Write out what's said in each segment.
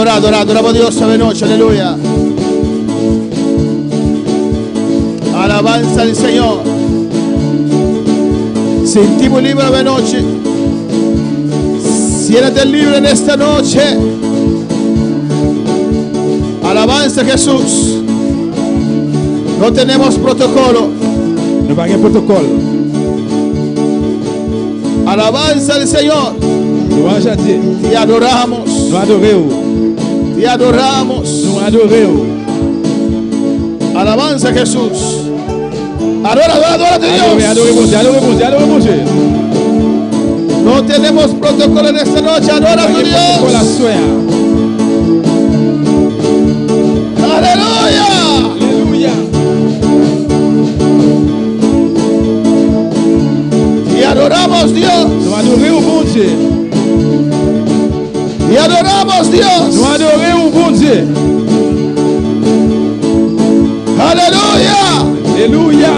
Adoramos a Dios esta noche, aleluya. Alabanza al Señor. Sentimos libre esta noche. Siéntate libre en esta noche. Alabanza a Jesús. No tenemos protocolo. No hay protocolo. Alabanza al Señor. Louange a Dieu. Te adoramos. Nous adorons. Te adoramos. Nous adorons. Alabanza a Jesús. Adora a Dios. Adorez mon Dieu, adorez mon Dieu, adorez mon Dieu. No tenemos protocolo en esta noche. Adora a Dios. Aleluya. Alléluia. Y adoramos Dios. Nous adorons mon Dieu. Y adoramos Dios. Nous adorons mon Dieu. Aleluya. Alléluia.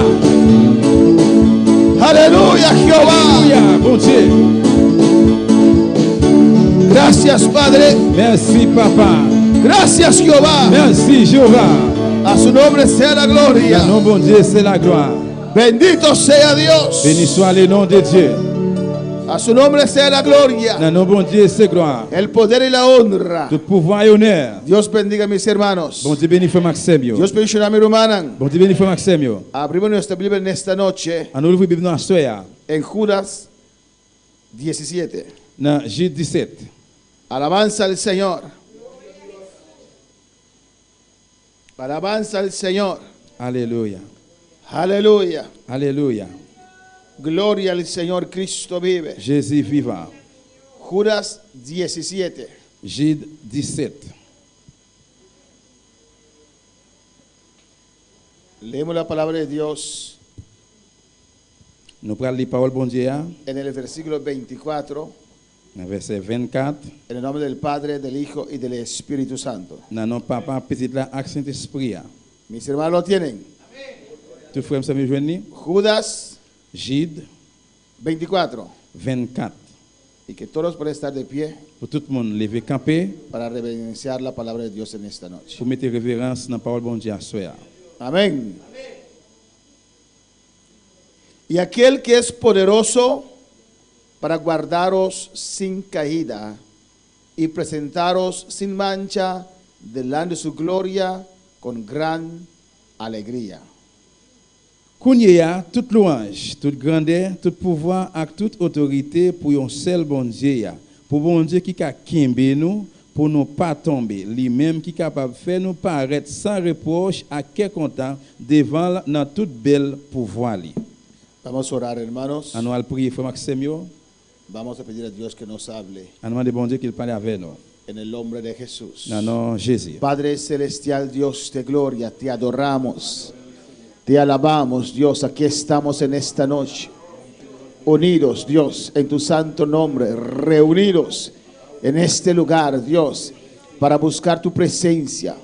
Aleluya, Jehová. Alléluia, mon Dieu. Gracias, Padre. Merci, Papa. Gracias, Jehová. Merci, Jéhovah. A su nombre sea la gloria. Le nom bon Dieu, c'est la gloire. Bendito sea Dios. Béni soit le nom de Dieu. A su nombre sea la gloria. Le nom bon Dieu, c'est gloire. El poder y la honra. Tout pouvoir et honneur. Dios bendiga a mis hermanos. Bon Dieu béni frère Maxime. Dios bendiga a mi hermana. Bon Dieu béni frère Maxime. Abrimos nuestra Biblia en esta noche On ouvre la Bible dans la soirée. en Judas 17. Dans Jude 17. Alabanza al Señor. Alabanza al Señor. Alléluia. Aleluya. Alléluia. Gloria al Señor, Cristo vive. Jésus vivant. Judas 17. Jude 17. Leemos la palabra de Dios Nous prenons les paroles bon Dieu en el versículo 24. dans verset 24. En el nombre del Padre, del Hijo y del Espíritu Santo. Dans nom papa petit la ak Saint-Esprit. Mis hermanos lo tienen. Tout frère me joindre. Judas Jude 24. 24. Y que todos puedan estar de pie Pour tout le monde lever camper para reverenciar la palabra de Dios en esta noche. pour mettre révérence dans la parole bon Dieu à soir. Amén. Y aquel que es poderoso para guardaros sin caída y presentaros sin mancha delante de su gloria con gran alegría. Kounya, toute louange, toute grandeur, tout pouvoir et toute autorité pour un seul bon Dieu. Pour bon Dieu qui a kimbe nous, pour nous pas tomber. Lui-même qui est capable de faire nous paraître sans reproche à quel content devant dans toute belle pouvoir. Vamos a orar, hermanos. On va prier, frère Maxime. Vamos a pedir a Dios que nos hable On demande bon Dieu qu'il parle avec nous. en el nombre de Jesús. Dans le nom de Jésus. Padre celestial, Dios de gloria, te adoramos, te alabamos, Dios. Aquí estamos en esta noche, unidos, Dios, en tu santo nombre, reunidos en este lugar, Dios, para buscar tu presencia,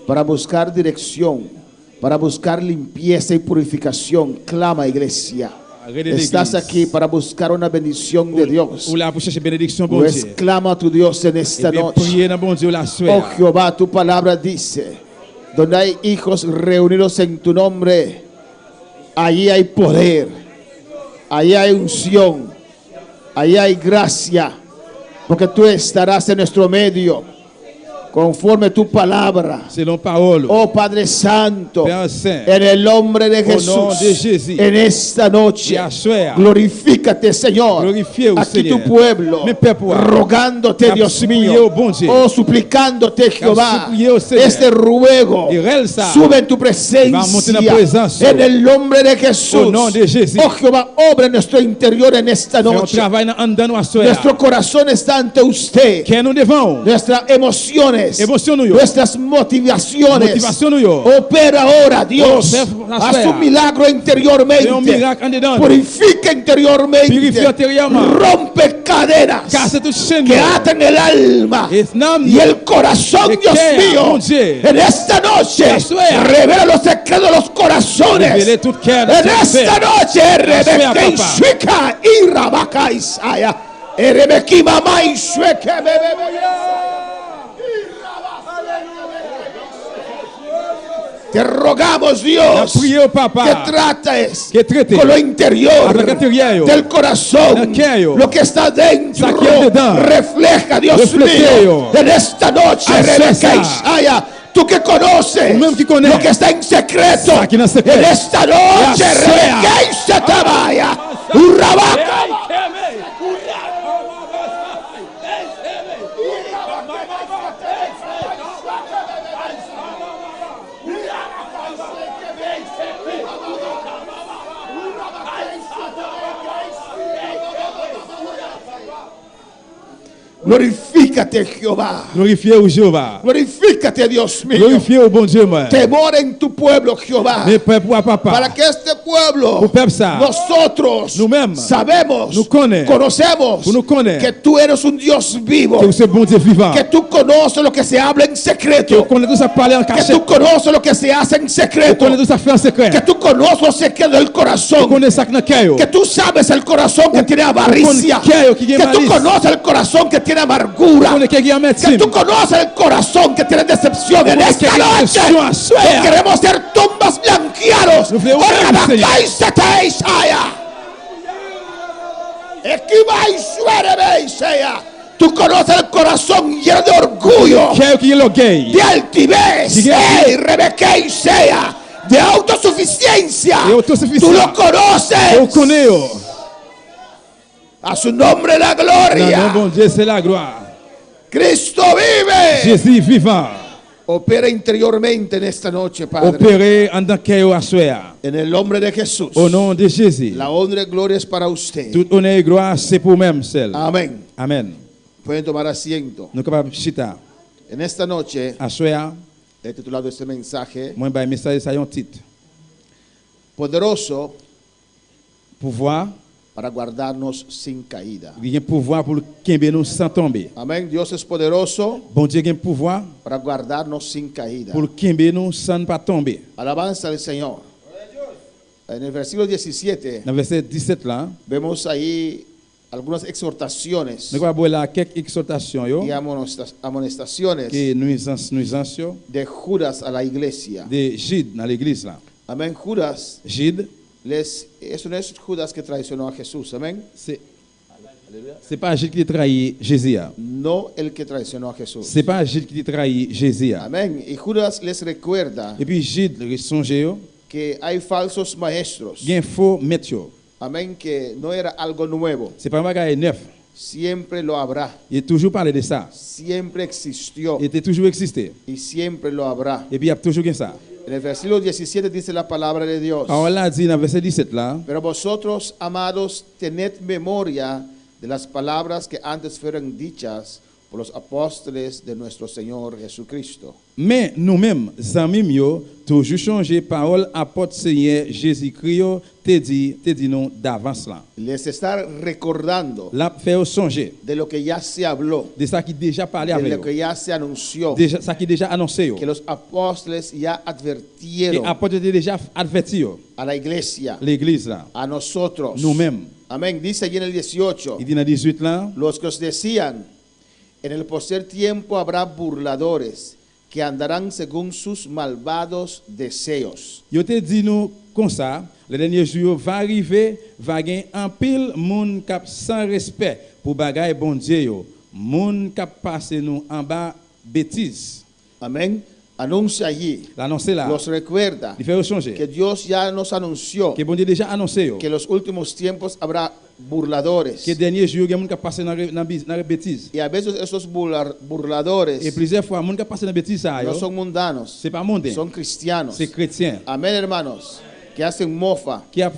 para buscar dirección, para buscar limpieza y purificación. Clama, iglesia. Estás aquí para buscar una bendición de Dios. Pues clama a tu Dios en esta noche. Oh Jehová, tu palabra dice, donde hay hijos reunidos en tu nombre, allí hay poder, allí hay unción, allí hay gracia, porque tú estarás en nuestro medio. Conforme tu palabra, oh Padre Santo, en el nombre de Jesús, en esta noche, glorifícate, Señor, aquí tu pueblo, rogándote, Dios mío, oh suplicándote, Jehová, este ruego, sube en tu presencia, en el nombre de Jesús. Oh Jehová, obra en nuestro interior en esta noche. Nuestro corazón está ante usted, nuestras emociones, nuestras motivaciones, opera ahora, Dios, haz un milagro interiormente, purifica interiormente, rompe cadenas que atan el alma y el corazón, Dios mío. En esta noche revela los secretos de los corazones. En esta noche Rebeca Ishuika y Rabaka Isaya Erebeki Mama Ishueke Bebe. Te rogamos, La Dios, prière au papa. que trates Que traite. con lo interior Avec l'intérieur. del corazón. Del cœur. Lo que está dentro Ça qui est dedans. refleja, Dios Refleteo. mío, en esta noche. Hace Rebeca ça. Isaya, tú que conoces Tú mismo que connais. lo que está en secreto, Ça qui est en secret. en esta noche, Hace. Rebeca Isaya, Urrabaca. Glorifícate, Jehová. Glorifiez au Jéhovah. Glorifícate, Dios mío. Glorifiez au bon Dieu, moi. Temor en tu pueblo, Jehová. Mais peuple à papa. Para que este pueblo, Pour peuple ça. nosotros Nous-mêmes. sabemos, Nous connaît. conocemos Pour nous connaître. que tú eres un Dios vivo, Que vous êtes bon Dieu vivant. que tú conoces lo que se habla en Que secreto, vous connaissez tout ça parler en que cachette. tú conoces lo que se hace en Vous secreto, connaissez tout ça faire en secret. que tú conoces los secretos del Vous corazón, connaissez ça dans le cœur. que tú sabes el corazón que tiene avaricia, con qué, que tiene que tú malicia. conoces el corazón que tiene amargura, Vous connaissez qui est que amertume. tú conoces el corazón que tiene decepción. En Vous esta connaissez noche decepción, asuea. queremos ser tumbas blanqueados. Nous voulons Ora même, Seigneur. bacai sete Isaya. Equibai suerebe Isaya. Tú conoces el corazón lleno de orgullo, Cœur qui est l'orgueil. de altivez, Sí, que- Rebeca Isaya, de autosuficiencia. De autosuficiencia. Tú lo conoces. Vous connaissez. A su nombre la Dans gloria. le bon Dieu, c'est la gloire. Cristo vive. Jésus vivant. Opera interiormente en esta noche, Padre. Opéré en dans cœur à soi. En el nombre de Jesús. Au nom de Jésus. La honra y gloria es para usted. Tout honneur et gloire, c'est pour même seul. Amén. Amen. Pueden tomar asiento. Nous sommes capables de chita. En esta noche À soi, he titulado este mensaje moi, un message, ça y a un titre. Poderoso Pouvoir, para guardarnos sin caída. il y a un pouvoir pour qu'il nous sans tomber. Amén. Dios es poderoso Bon Dieu a un pouvoir para guardarnos sin caída. pour qu'il nous sans pas tomber. Alabanza al Señor. En el versículo 17 Dans le verset 17 là, vemos ahí algunas exhortaciones nous allons voir là quelques exhortations yo, y amonestaciones qui nuisance yo, de Judas a la iglesia. de Jude dans l'église là. Amén. Judas, Jude, eso no es Judas que traicionó a Jesús. Amén. c'est pas Jude qui trahi Jésus. No el que traicionó a Jesús. C'est pas Jude qui trahi Jésus. Amén. Y Judas les recuerda Et puis Jude, songe yo, que hay falsos maestros. il y a un faux maître yo. Amén. Que no era algo nuevo. C'est pas un bagage neuf. Siempre lo habrá. Il a toujours parlé de ça. Siempre existió. Il était toujours existé. Y siempre lo habrá. Et puis il y a toujours eu ça. En el versículo 17 dice la palabra de Dios. Alors là, dit dans le verset 17 là, Pero vosotros, amados, tened memoria de las palabras que antes fueron dichas por los apóstoles de nuestro Señor Jesucristo. mais nous-mêmes, amis yo, toujours changé parole apôtre Seigneur Jésus-Christ yo, te dit non d'avance là. Les está recordando Là fait songer de lo que ya se habló, de ça qui déjà parlé de avec lo que eux. ya se anunció, Déjà ça qui déjà annoncé yo. que los apóstoles ya Et advirtieron apôtre était déjà averti yo, a la iglesia, l'église là, a nosotros. nous-mêmes. Amén. Dice allí en el 18, Il dit dans 18 là, los que os decían, en el poster tiempo habrá burladores que andarán según sus malvados deseos. yo te dit nous comme ça, le dernier jour va arriver, va gagner un pile monde cap sans respect pour bagaille bon Dieu yo. Monde cap passer nous en bas bêtise. Amén. Anuncia allí, L'annoncer là, los recuerda il fait changer. que Dios ya nos anunció Que bon Dieu déjà annoncé yo. que en los últimos tiempos habrá burladores. Que dernier jour il y a monde cap passer dans bêtise. Y a veces esos burladores Et plusieurs fois monde cap passer dans bêtise ça no yo. son mundanos, C'est pas mondain, son cristianos. c'est chrétien Amén, hermanos, que hacen mofa qui a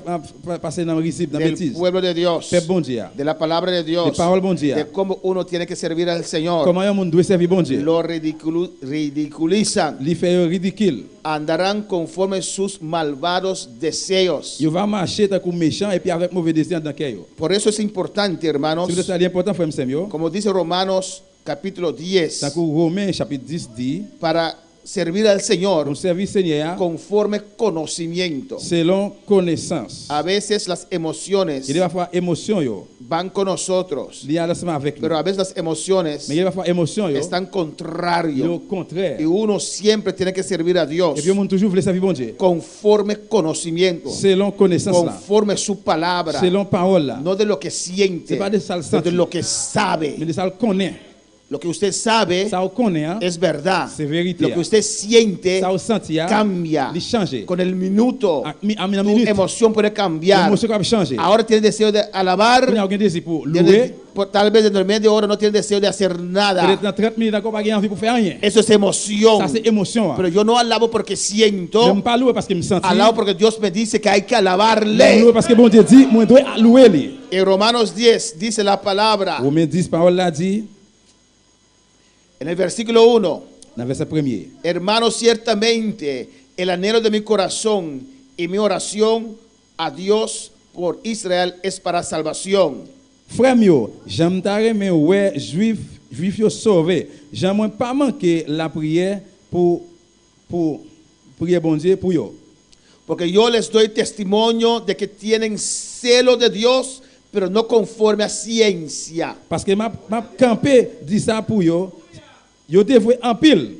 passé dans recipe dans del bêtise. pueblo de Dios, Peuple bon Dieu. de la palabra de De Dios, parole bon Dieu. de cómo uno tiene que servir al Señor. Comment un monde doit servir bon Dieu? Lo ridiculizan, Il fait ridicule. andarán conforme sus malvados deseos. Il va marcher tant que méchant et puis avec mauvais destin dans cœur. Por eso es importante, hermanos, C'est ça important frère Samuel. como dice Romanos capítulo 10, Tant que Romains chapitre 10 dit para servir al Señor Pour servir Seigneur conforme conocimiento. selon connaissance. A veces las emociones Il y a parfois émotion yo. van con nosotros, Il y a ensemble avec nous. pero a veces las emociones Mais il y a parfois émotion yo. están Le contrario. contraire. Y uno siempre tiene que servir a Dios Et puis on toujours veut servir bon Dieu. conforme conocimiento, Selon connaissance là. conforme su palabra, Selon parole là. no de lo que siente, C'est pas de ça le sino de sentir. lo que Mais sabe. de ça le connaît. Lo que usted sabe Ça on connaît hein. es verdad. C'est vérité. Lo que usted siente Ça on sentit cambia. Il change. Con el minuto, À tu minute. emoción puede cambiar. L'émotion va changer. Ahora tienes deseo de alabar, On a aucun désir pour louer. tal vez dentro de media hora no tienes deseo de hacer nada. Peut-être dans 30 minutes encore pas envie pour faire rien. Eso es emoción. Ça c'est émotion. Pero yo no alabo porque Je siento, ne pas louer parce que me sens. alabo porque Dios me dice que hay que Je alabarle. louer parce que bon Dieu dit moi dois louer lui. En Romanos 10 dice la palabra, Romains 10 parole là dit en el versículo 1, dans le verset 1er. hermanos, ciertamente el anhelo de mi corazón y mi oración a Dios por Israel es para salvación. Frère mio, j'aime tare mais ouais juif yo sauvé. J'aime pas manquer la prière pour prier bon Dieu pour yo. Porque yo les doy testimonio de que tienen celo de Dios, pero no conforme a ciencia. Parce que m'a campé dit ça pour yo. Yo devrait en pile.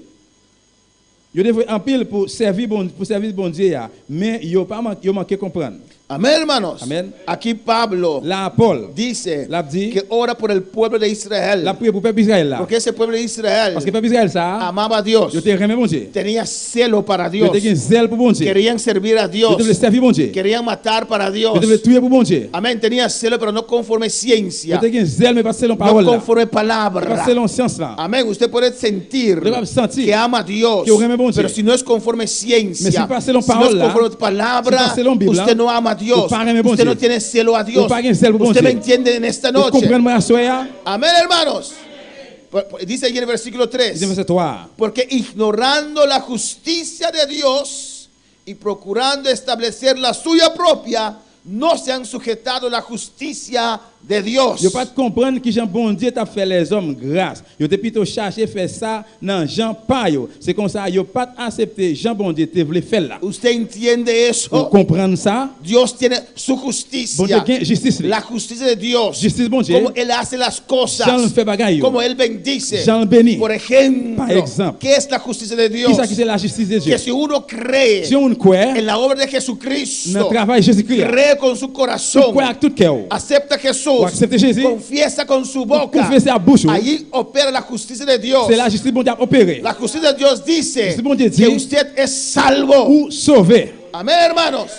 Yo devrait en pile pour servir bon Dieu ya, mais yo manqué comprendre. Amén, hermanos. Amén. Aquí Pablo La Paul dice la dit que ora por el pueblo de Israel. la prière pour peuple Israël là. Porque ese pueblo de Israel Parce que peuple Israël ça amaba a Dios, yo te remet bon Dieu. tenía celo para Yo Dios, te gen zèle pour bon Dieu. querían servir a Yo Dios, te servir bon Dieu. querían matar para Dios. Yo te tuer pour bon Dieu. Amén, tenía celo, pero no conforme Yo ciencia, te gen zèle mais pas selon no parole là. conforme Pas palabra. selon science là. Amén, usted puede sentir Usted va a sentir que ama a Dios, que ama a Dios. pero si no es conforme ciencia, Mais si pas selon si no es parole, conforme si palabra, pas selon Bible, usted no ama a Dios, pas aimer bon usted no Dieu. tiene celo a Dios. pas gen zèle pour bon Usted me Dieu. entiende en esta Vous noche. comprenez moi soya? Amén, hermanos. Dice allí en el versículo Dice 3, verset 3. porque ignorando la justicia de Dios y procurando establecer la suya propia, no se han sujetado la justicia de Dios. Yo pas comprendre que Jean bon Dieu t'a fait les hommes grâce. Yo te plutôt chercher faire ça dans Jean pas yo. C'est comme ça yo pas accepter Jean bon Dieu te voulait faire là. Usted entiende Vous eso. comprenez ça? Dios tiene su Bon Dieu justicia, gain justice. la justicia de Dios, Justice bon Dieu. como Él hace las Jean cosas, fait bagaille yo. como Él bendice. Jean bénit. Por ejemplo, Par exemple. ¿qué es la justicia de Qui Dios? ça qui c'est la justice de Dieu? Que si uno cree Si on croit en la obra de dans Jesucristo, le travail Jésus-Christ, cree con su tu corazón, crois avec tout cœur. acepta a Jesús, Ou accepte Jésus. confiesa con su boca, Confesse à bouche. allí opera la justicia de Dios. C'est la justice bon Dieu a opéré. La justicia de Dios dice justicia bon Dieu que dit usted es salvo. Ou sauvé. Amén, hermanos.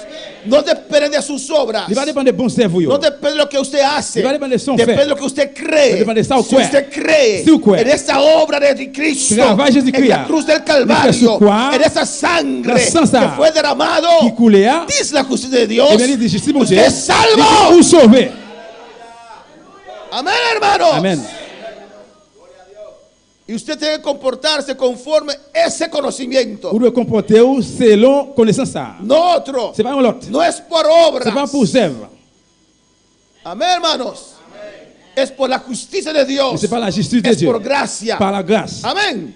No depende de sus obras. Il va dépendre de bon cerveau yo. No depende de lo que usted hace. Il va dépendre de son Depende fait. de lo que usted cree. Depende de ça ou Si quoi. usted cree Si ou quoi. en esa obra de Cristo, Travail Jésus-Christ. en la cruz del Le Calvario, Jesús quoi. en esa sangre La sang ça. que fue derramado, Qui coulait a. dice la justicia de Dios, Et bien il dit justice bon usted Dieu. es salvo. Ou sauvé. Amén, hermanos. Amen. Y usted tiene que comportarse conforme ese conocimiento. Vous devez comporter ou selon connaissance ça. No otro. C'est pas un autre. No es por obras. C'est pas pour œuvre. Amén, hermanos. Es por la justicia de Dios. Mais c'est pas la justice de Es Dieu. por gracia. Par la grâce. Amén.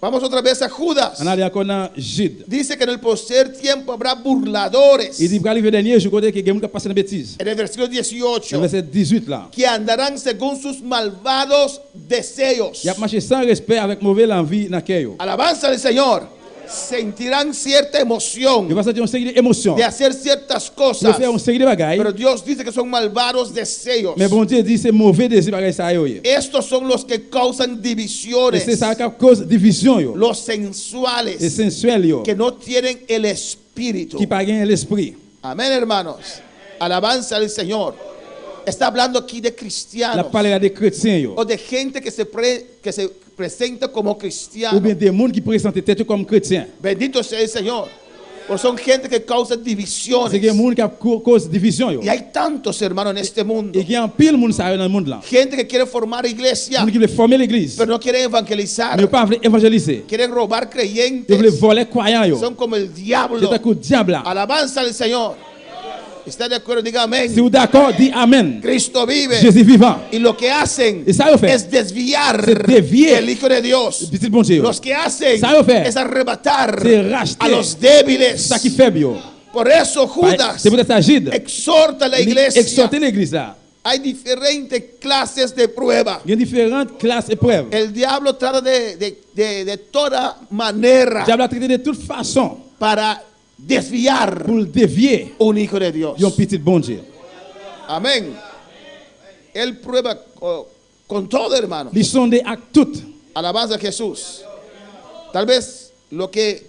Vamos otra vez a Judas. On a encore dans Jude. Dice que en el poster tiempo habrá burladores. Il dit pour arriver dernier jour côté que quelqu'un qui passe dans bêtise. En el versículo Le 18. verset 18 là. Que andarán según sus malvados deseos. Il a marché sans respect avec mauvaise envie dans cœur. Alabanza del Señor. Sentirán cierta Il emoción va sentir une série d'émotions. de hacer ciertas Il cosas. va faire une série de bagailles. Pero Dios dice que son malvados deseos. Mais bon Dieu dit c'est mauvais désir bagaille ça yo. Et Estos son los que causan divisiones. c'est ça qui cause division yo. Los Et sensuales sensuel yo. que no tienen el espíritu. Qui pas gain l'esprit. Amén, hermanos. Alabanza al Señor. Está hablando aquí de La cristianos parole des chrétiens yo. o de gente que se presenta como Ou cristiano. bien des monde qui présentent tête comme chrétien. Bendito sea el Señor. Porque son gente que causa C'est divisiones. des monde qui cause division yo. Y hay tantos hermanos en este mundo. Et qui en pile monde ça dans le monde là. Gente que quiere formar iglesia, Monde qui veut former l'église. pero no quiere evangelizar. Mais pas veut évangéliser. Quieren robar Ils veulent creyentes. voler croyants yo. Son como el diablo. C'est un coup diable là. Alabanza al Señor. ¿Está de acuerdo? Diga amén. Si vous d'accord, dis Amen. Cristo vive. Jésus vivant. Y lo que hacen Et ça, vous fait. es desviar C'est dévier. el Hijo de Dios. Petit bon Dieu. Los que hacen Ça, vous fait. es arrebatar C'est racheter. a los débiles. Ça qui fait bio. Por eso Judas C'est peut-être agide. exhorta a la iglesia. Exhorter l'église là. Hay diferentes clases de prueba. Il y a différentes classes épreuves. El diablo trata de toda manera Le diable a traité de toute façon para desviar pour le dévier. un hijo de Dios. Un petit bon Dieu. Amén. Él prueba con todo, hermano. Ils sont des actes toutes. Alabanza a Jesús. Tal vez lo que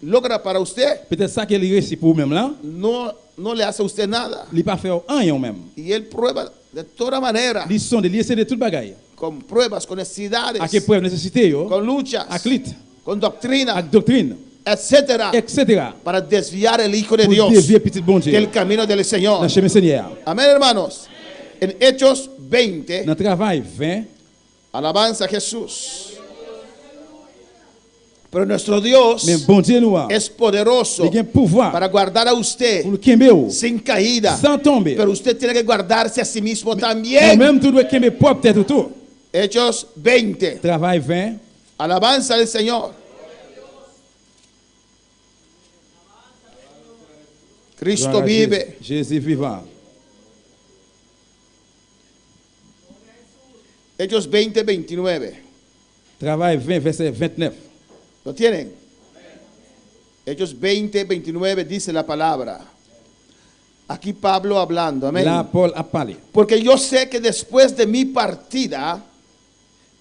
logra para usted Peut-être ça qu'il réussit pour vous-même là. no le hace a usted nada. Il pas faire rien même. Y él prueba de toda manera, Ils sont des liés de toute bagaille. con pruebas, con necesidades, À quelle preuve nécessité yo. con luchas, À clit. con doctrina, À doctrine. etcétera, Etc. para desviar el Hijo de Pour Dios dévier petit bon Dieu. del camino del Dans Señor. le chemin Seigneur. Amén, hermanos. En Hechos 20, Dans le travail 20. alabanza a Jesús. Pero nuestro Dios Mais bon Dieu nous a. es poderoso Il a un pouvoir para guardar a usted pour le kembe ou. sin caída. Sans tomber. Pero usted tiene que guardarse a sí mismo Ou también. même tout doit kembe propre tête tout. Hechos 20. Travail 20. Alabanza al Señor. Cristo Gloire à vive. Jésus vivant. Hechos 20, 29. Travail 20, verset 29. ¿Lo tienen? Hechos 20, 29 dice la palabra. Aquí Pablo hablando. Amén. Là, Paul a parlé. Porque yo sé que después de mi partida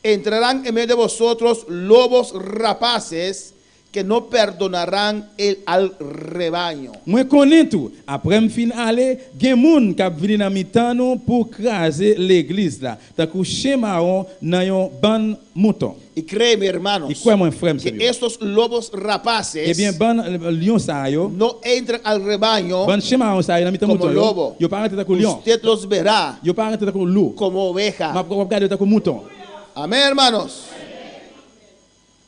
entrarán en medio de vosotros lobos rapaces que no perdonarán al rebaño. Moi connais tout. Après me fin aller, gen moun k'ap vini nan mitan nou pour craser l'église là. Tant que chien marron nan yon ban mouton. Y créeme, hermanos, Et quoi mon frère que monsieur? estos lobos rapaces Eh bien ban lion sa yo, no entran al rebaño ban chien marron sa yo nan mitan como mouton lobo. yo. Yo pas rentre tant que lion. Usted los verá Yo pas rentre tant que loup. como oveja. M'a regarder tant que mouton. Amén, hermanos.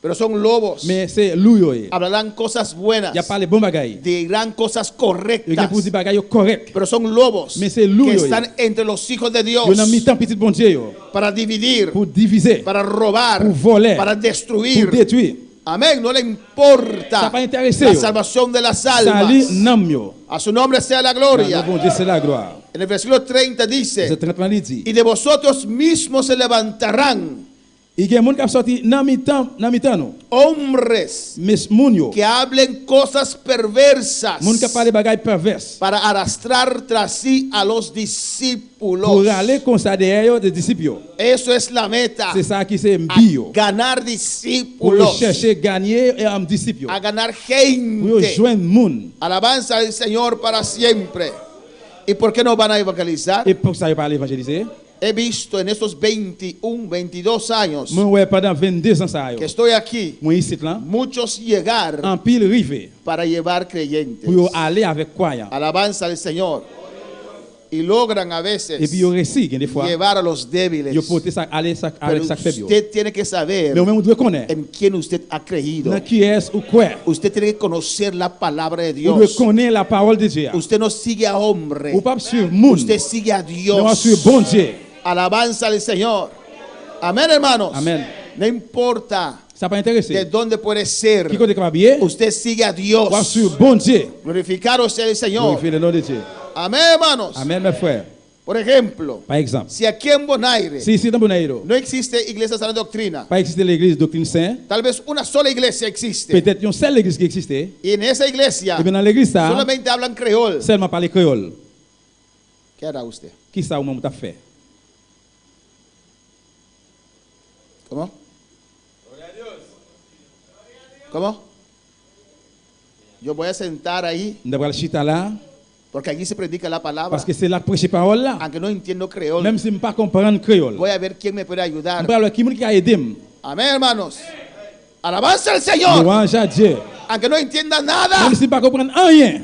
Pero son lobos. Mais c'est loup yo. Hablarán cosas buenas. Y a parlé bon bagay. Dirán cosas Yo gen correctas. pour dire bagay yo correct. Pero son lobos Mais c'est loup, que yo. están entre los hijos de Dios Yo nan mitan petit bon Dieu yo. para dividir, Pour diviser, para robar, pour voler, para pour destruir. détruire. Amén. No le Ça importa pas intéressé la yo. salvación de las Sali almas. nam yo. A su nombre sea la Le gloria. bon Dieu c'est la gloire. En el versículo 30 dice: C'est 30 il dit. y de vosotros mismos se levantarán Il y a moun k'ap sorti nan mitan nou. hombres Mes moun yo. que hablen cosas perversas Moun k'ap parle bagay perverse. para arrastrar tras sí a los discípulos. Pour aller comme ça derrière yo des disciples yo. Eso es la meta. C'est ça qui c'est A mbi yo. ganar Pour discípulos, chercher gagner et am disciples yo. a ganar Pour yo gente. joindre moun. Alabanza al Señor para siempre. ¿Y por qué no van a evangelizar? Et pour ça yo parle évangéliser. He visto en estos 21, 22 años Moi ouais pendant 22 ans ça yo. que estoy aquí, Moi ici là. muchos llegar En pile rive. para llevar creyentes. Pour yo aller avec croyants. Alabanza al Señor. Y logran a veces Et puis yo réussi des fois. llevar a los débiles. Yo porter ça aller ça Pero avec ça faible yo. usted tiene que saber Mais au même on doit connaître. en quién usted ha creído. Dans qui est ou quoi? Usted tiene que conocer la palabra de Ou doit Dios. connaître la parole de Dieu. Usted no sigue a hombre, Ou pas suivre moun. usted sigue a Mais on Dios. suivre bon Dieu. Alabanza al Señor. Amén, hermanos. Amén. No importa Ça pas de intéressé. dónde puede ser, Qui côté capable bien? usted sigue a Dios. Ou suivre bon Dieu. Glorificado sea el Señor. Glorifier le nom de Dieu. Amén, hermanos. Amen mes frères. Por ejemplo, Par exemple, si aquí en Bonaire si ici dans Bonaire, no existe iglesia sana doctrina, pas existe l'église doctrine saint, tal vez una sola iglesia existe. peut-être une seule église qui existait. Y en esa iglesia Et bien dans l'église ça, solamente hablan creol. seulement parler créole. ¿Qué hará usted? Qui ça ou même t'a fait? ¿Cómo? ¿Cómo? Yo voy a sentar ahí On devrait le chita là porque allí se predica la palabra. parce que c'est là que prêcher parole là. Aunque no entiendo creol, Même si je ne pas comprendre créole. voy a ver quién me puede On ayudar. parle qui moun qui a aidé moi. Amén, hermanos. Alabanza al Señor. Louange à Dieu. Aunque no entienda nada, Même si je ne pas comprendre rien.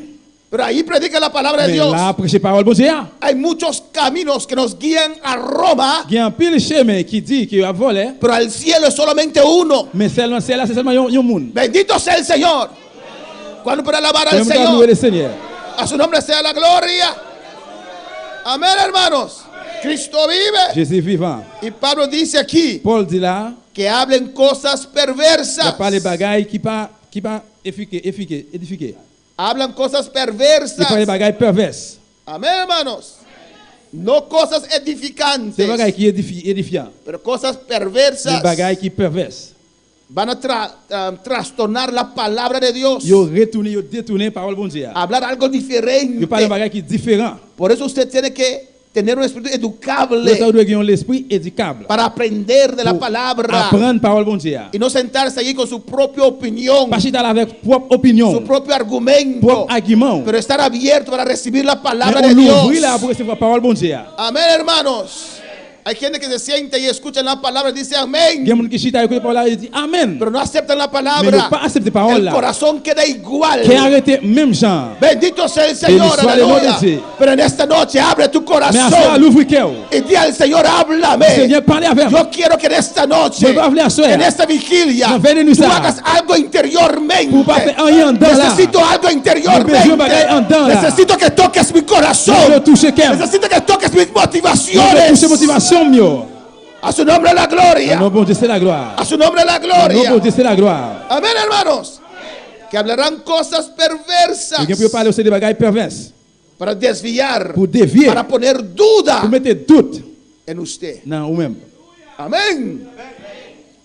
pero ahí predica la palabra de Mais Dios. là prêcher parole bon Dieu. Hay muchos caminos que nos guían a Roma, Il y a un pile chemin qui dit qu'il a volé, pero al cielo es solamente uno. mais seulement c'est là c'est seulement un monde. Bendito sea el Señor. Cuando para alabar al Nous allons louer Señor, le Seigneur. a su nombre sea la gloria. Amén, hermanos. Cristo vive. Jésus vivant. Y Pablo dice aquí Paul dit là, que hablen cosas il a perversas. parlé bagaille qui pas édifié. Hablan cosas Il parle perversas. bagaille perverse. Amén, hermanos. No cosas C'est edificantes, bagaille qui édifiant. pero cosas Mais perversas bagaille qui perverse. van a trastornar la palabra de Dios. Yo retourné, yo détourné parole bon Dieu. Hablar algo Yo parle diferente. bagaille qui différent. Por eso usted tiene que tener un espíritu Le educable temps de gagner l'esprit éducable. para aprender de la Pour palabra apprendre parole bon Dieu. y no sentarse allí con su propia opinión, Pas chita avec propre su opinion, propio argumento, propre argument. pero estar abierto para recibir la palabra Mais de on Dios. l'ouvrit là pour recevoir parole bon Dieu. Amén, hermanos. Hay gente que se siente y escucha la palabra y dice amén, Il y a des gens qui chita écouter parole là et dit amen. pero no aceptan la Mais palabra. ne pas accepter parole El là. corazón queda igual. Qui arrêté même genre. Bendito sea el Señor, Béni soit le nom aleluya. de Dieu. Pero en esta noche abre tu Mais à ça, corazón l'ouvre cœur. y di al Señor, háblame. Seigneur, parlez avec moi. Yo quiero que en esta noche, Yo voy a hablar a soya. en esta vigilia, No, ven en tú usar. hagas algo interiormente. Pour pas faire rien dans là. Necesito algo Besoin interiormente. bagaille en dedans là. Necesito que toques mi Je corazón. touche cœur. Necesito que toques mis Je touche motivaciones. motivation mieux. A su nombre la Ah gloria. non, bon Dieu, c'est la gloire. A su nombre la Ah non, gloria. bon Dieu, c'est la gloire. Amén, hermanos. Que hablarán cosas perversas Quelqu'un peut parler aussi des bagailles perverses. para desviar, Pour dévier. para poner duda Pour mettre doute en usted. dans vous-même. Amén.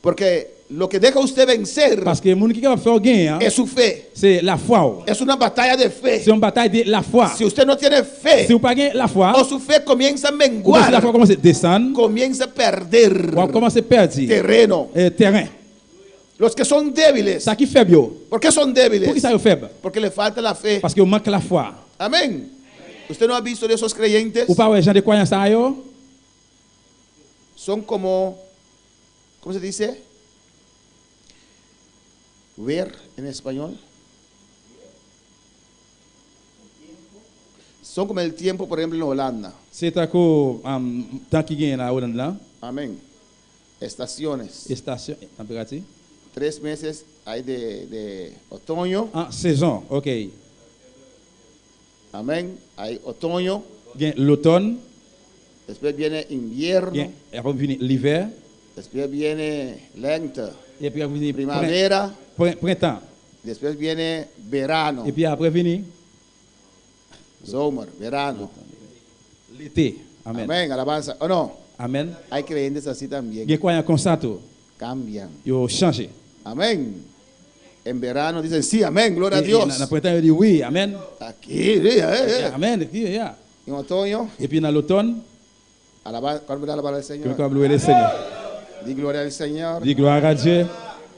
Porque lo que deja usted vencer Parce que les gens qui va faire gain, es su fe. c'est la foi. Es una batalla de fe. C'est une bataille de la foi. Si usted no tiene Si fe vous n'avez pas la foi, o su fe comienza a ou bien si la menguar, foi commence à descendre, comienza a perder ou commence à perdre terreno. terrain. Los que son débiles, Ça qui est faible. ¿por qué son Pour qui débiles? ça est faible? Porque le falta la fe. Parce que vous manque la foi. Amén. ¿Usted no ha visto de esos creyentes? Ou pas les gens de croyance à eux? Son como, ¿cómo se dice? Ver en español. Son como el tiempo, por ejemplo, en Holanda. C'est à cause temps qui gagne là Hollande là, Amén. Estaciones. station température. 3 meses hay de otoño. Ah, saison, OK. Amén. Hay otoño. Gain l'automne, Después viene invierno. gain après venir l'hiver Después viene lento. et puis après venir Primavera. printemps Después viene verano. et puis après venir Zomer, verano. l'été. Amen. Amén. Alabanza. ¿O no? Amen. Hay creyentes así también. Gain croyant comme ça tout. Cambian. Yo changé. Amén. En verano dicen sí, amén, gloria a Et Dios. dans printemps il dit oui, amen. Aquí, Amen. Yeah. En otoño, Et puis dans l'automne, ¿cuál alabar al que Señor? comme louer le Seigneur. Di gloria al Señor. Dis gloire à Dieu.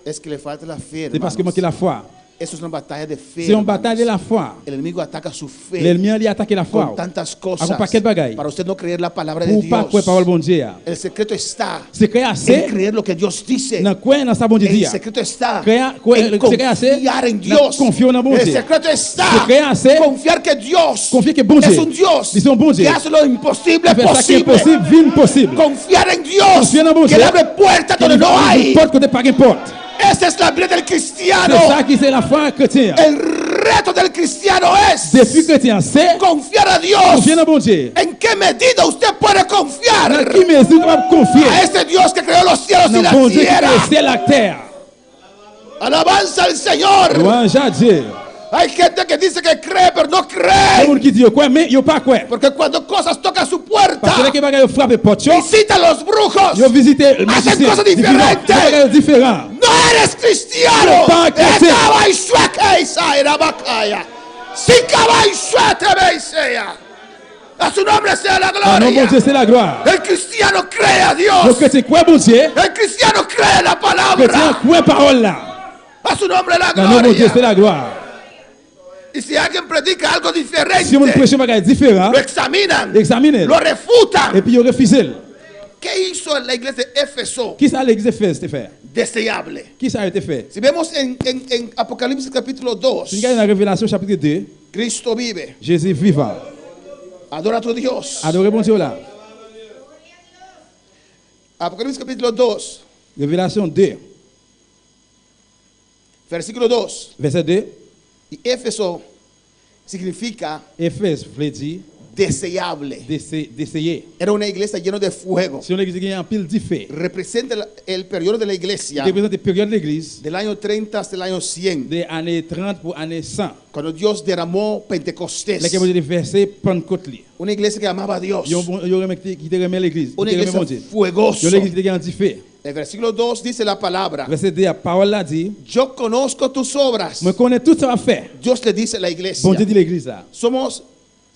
Es que le falta la fe. C'est parce que hermanos. manque la foi. Eso es una batalla de fe. C'est une hermanos. bataille de la foi. El enemigo ataca su fe L'ennemi a attaqué la foi. con tantas Avec cosas un paquet de bagailles. para usted no creer la palabra de Pour pas Dios. croire parole bon Dieu. El secreto está C'est créé en assez creer lo que Dios dice. dans quoi dans sa bon Dieu. El secreto está Crea- en le secret assez confiar en dans Dios. confiar en bon El Dieu. secreto Le está secret assez en confiar que Dios confier que bon es Dieu. un Dios Ils sont bon Dieu. que hace lo imposible Faire ça qui est posible. possible, vie possible. Confiar en Dios Confiar en bon que Dieu. le abre puertas donde no hay. Porte côté pas porte. Esa es la vida del C'est cristiano. ça qui c'est la foi chrétienne. El reto del cristiano Défi es chrétien, c'est confiar a Dios. confier en bon Dieu. ¿En qué medida usted puede Dans confiar qui mesure va confier a este Dios que creó los cielos y dans la bon Dieu qui tierra? est ciel la terre. Alabanza al Señor. Louange à Dieu. Hay gente que dice que cree, pero no Les cree. gens qui disent quoi mais yo pas quoi. Porque cuando cosas tocan su Parce que puerta, les qui bagaille frappe porte yo, visita a los brujos. yo visiter le Hacen cosas diferentes. bagaille différent. No eres cristiano. Pas chrétien. Estaba y sueca Isa era bacaya. Sicaba y suete beisea. A su nombre sea la Ah non bon gloria. Dieu c'est la gloire. El cristiano cree a Le Dios. chrétien croit bon Dieu. El cristiano cree la Le chrétien palabra. croit parole là. A su nombre la Non non bon Dieu c'est gloria. la gloire. Y si alguien predica algo Si on diferente, prêche un bagage différent, lo examinan, examinez lo refutan. et puis il refuse. ¿Qué hizo la iglesia de Éfeso? Qui ça l'église fait este faire? Deseable. Qui ça a été fait? Si vemos en Apocalipsis capítulo 2, Si vous regardez dans la Révélation chapitre 2, Cristo vive. Jésus vivant. Adora a tu Dios. Adorez bon Dieu là. Apocalipsis capítulo 2, Révélation 2, versículo 2. verset 2. Y Éfeso significa Éphèse veut dire deseable. d'essayer. Era una iglesia llena de fuego. Si on l'église qui a un pile de feu, Representa el periodo de la iglesia qui représente la période de l'église del año 30 hasta el año 100, des années 30 pour années 100. cuando Dios derramó Pentecostés. Là que vous avez versé Pentecôte li. Una iglesia que amaba a Dios. Yo remet qui te remet l'église, Una qui te remet iglesia mon Dieu. fuegosa. Yo l'église qui a un petit feu. El versículo 2 dice la palabra: Verset 2, la parole là dit, yo conozco tus obras. moi connais tout ça à faire. Dios le dice a la iglesia: Bon Dieu dit l'église là. somos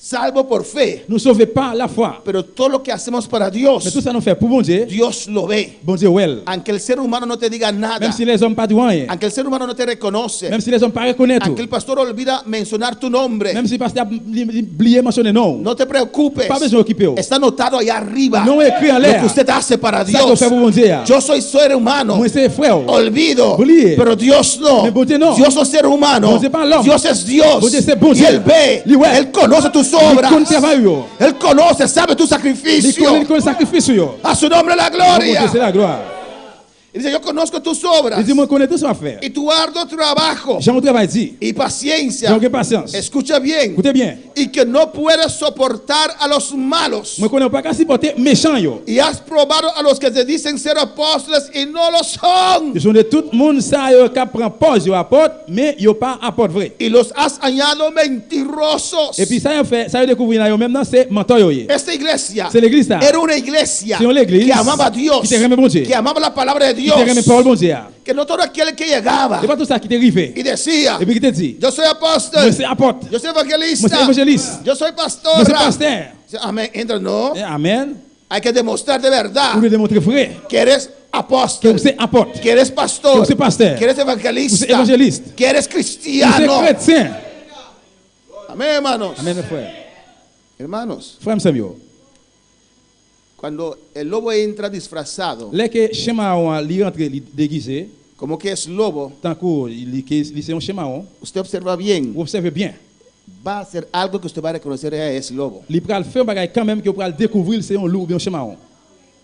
salvos por fe, Nous sauvons pas la foi, pero todo lo que hacemos para mais Dios, tout ça nous fait pour bon Dieu. Dios lo ve. Bon Dieu, well. Aunque el ser humano no te diga nada, Même si les hommes pas disent rien, aunque el ser humano no te reconoce, même si les hommes pas reconnaissent tout, aunque el pastor olvida mencionar tu nombre, même si le pasteur a oublié mentionner non, no te preocupes. pas besoin d'occuper. Está anotado allá arriba Non écrit en lo l'air. que usted hace para Ça qu'on Dios. fait pour bon Dieu. Yo soy ser humano, Moi c'est frère. olvido, Oublié. pero Dios no. Mais bon Dieu no. Dios es ser humano, Bon Dieu pas l'homme. Dios es Dios, Bon Dieu c'est bon y Dieu. Él ve, Lui, ouais. Él conoce tus Il obras, connaît travail yo. Él conoce, sabe tu Il sacrificio. connaît le sacrifice yo. A su nombre la Bon Dieu, c'est gloria. la gloire. Y dice: yo conozco tus obras Il dit moi connais tout ça à faire. y tu arduo trabajo J'ai mon travail dit. y paciencia. J'ai patience. Escucha bien. Écoutez bien. Y que no puedes soportar a los malos. Moi connais pas qu'à supporter méchant yo. Y has probado a los que se dicen ser apóstoles y no lo son. Ils sont de tout le monde ça yo qui prend pause yo apporte mais yo pas apporte vrai. Y los has hallado mentirosos. Et puis ça yo fait ça yo découvrir là yo même dans c'est mentor yo. Esta iglesia C'est l'église ça. era una iglesia C'est une église que amaba a Dios, qui te remet bon Dieu. que amaba la palabra de Qui te remet Dios, parole bon Dieu. que no todo aquel que llegaba C'est pas tout ça qui t'est arrivé. y decía: Et puis qui te dit yo soy moi apóstol, c'est apôtre. yo soy Moi c'est evangelista, évangéliste. yo soy Moi c'est pastora. pasteur. Amén. Entra, no. Amen. Hay que demostrar de verdad Pour lui démontrer vrai que eres que apóstol, vous êtes apôtre. que eres pastor, Que vous êtes pasteur. que eres Vous êtes evangelista, évangéliste. que eres Vous êtes cristiano. chrétien. Amén, hermanos. Amen mes frères. Hermanos, Frère Samuel. cuando el lobo entra disfrazado, Là que schéma li rentre li déguisé, como que es lobo, tant que li c'est un schéma usted observa bien, vous observez bien. va a hacer algo que usted va a reconocer es lobo. Li pral faire bagay quand même que pral découvrir c'est un loup bien schéma.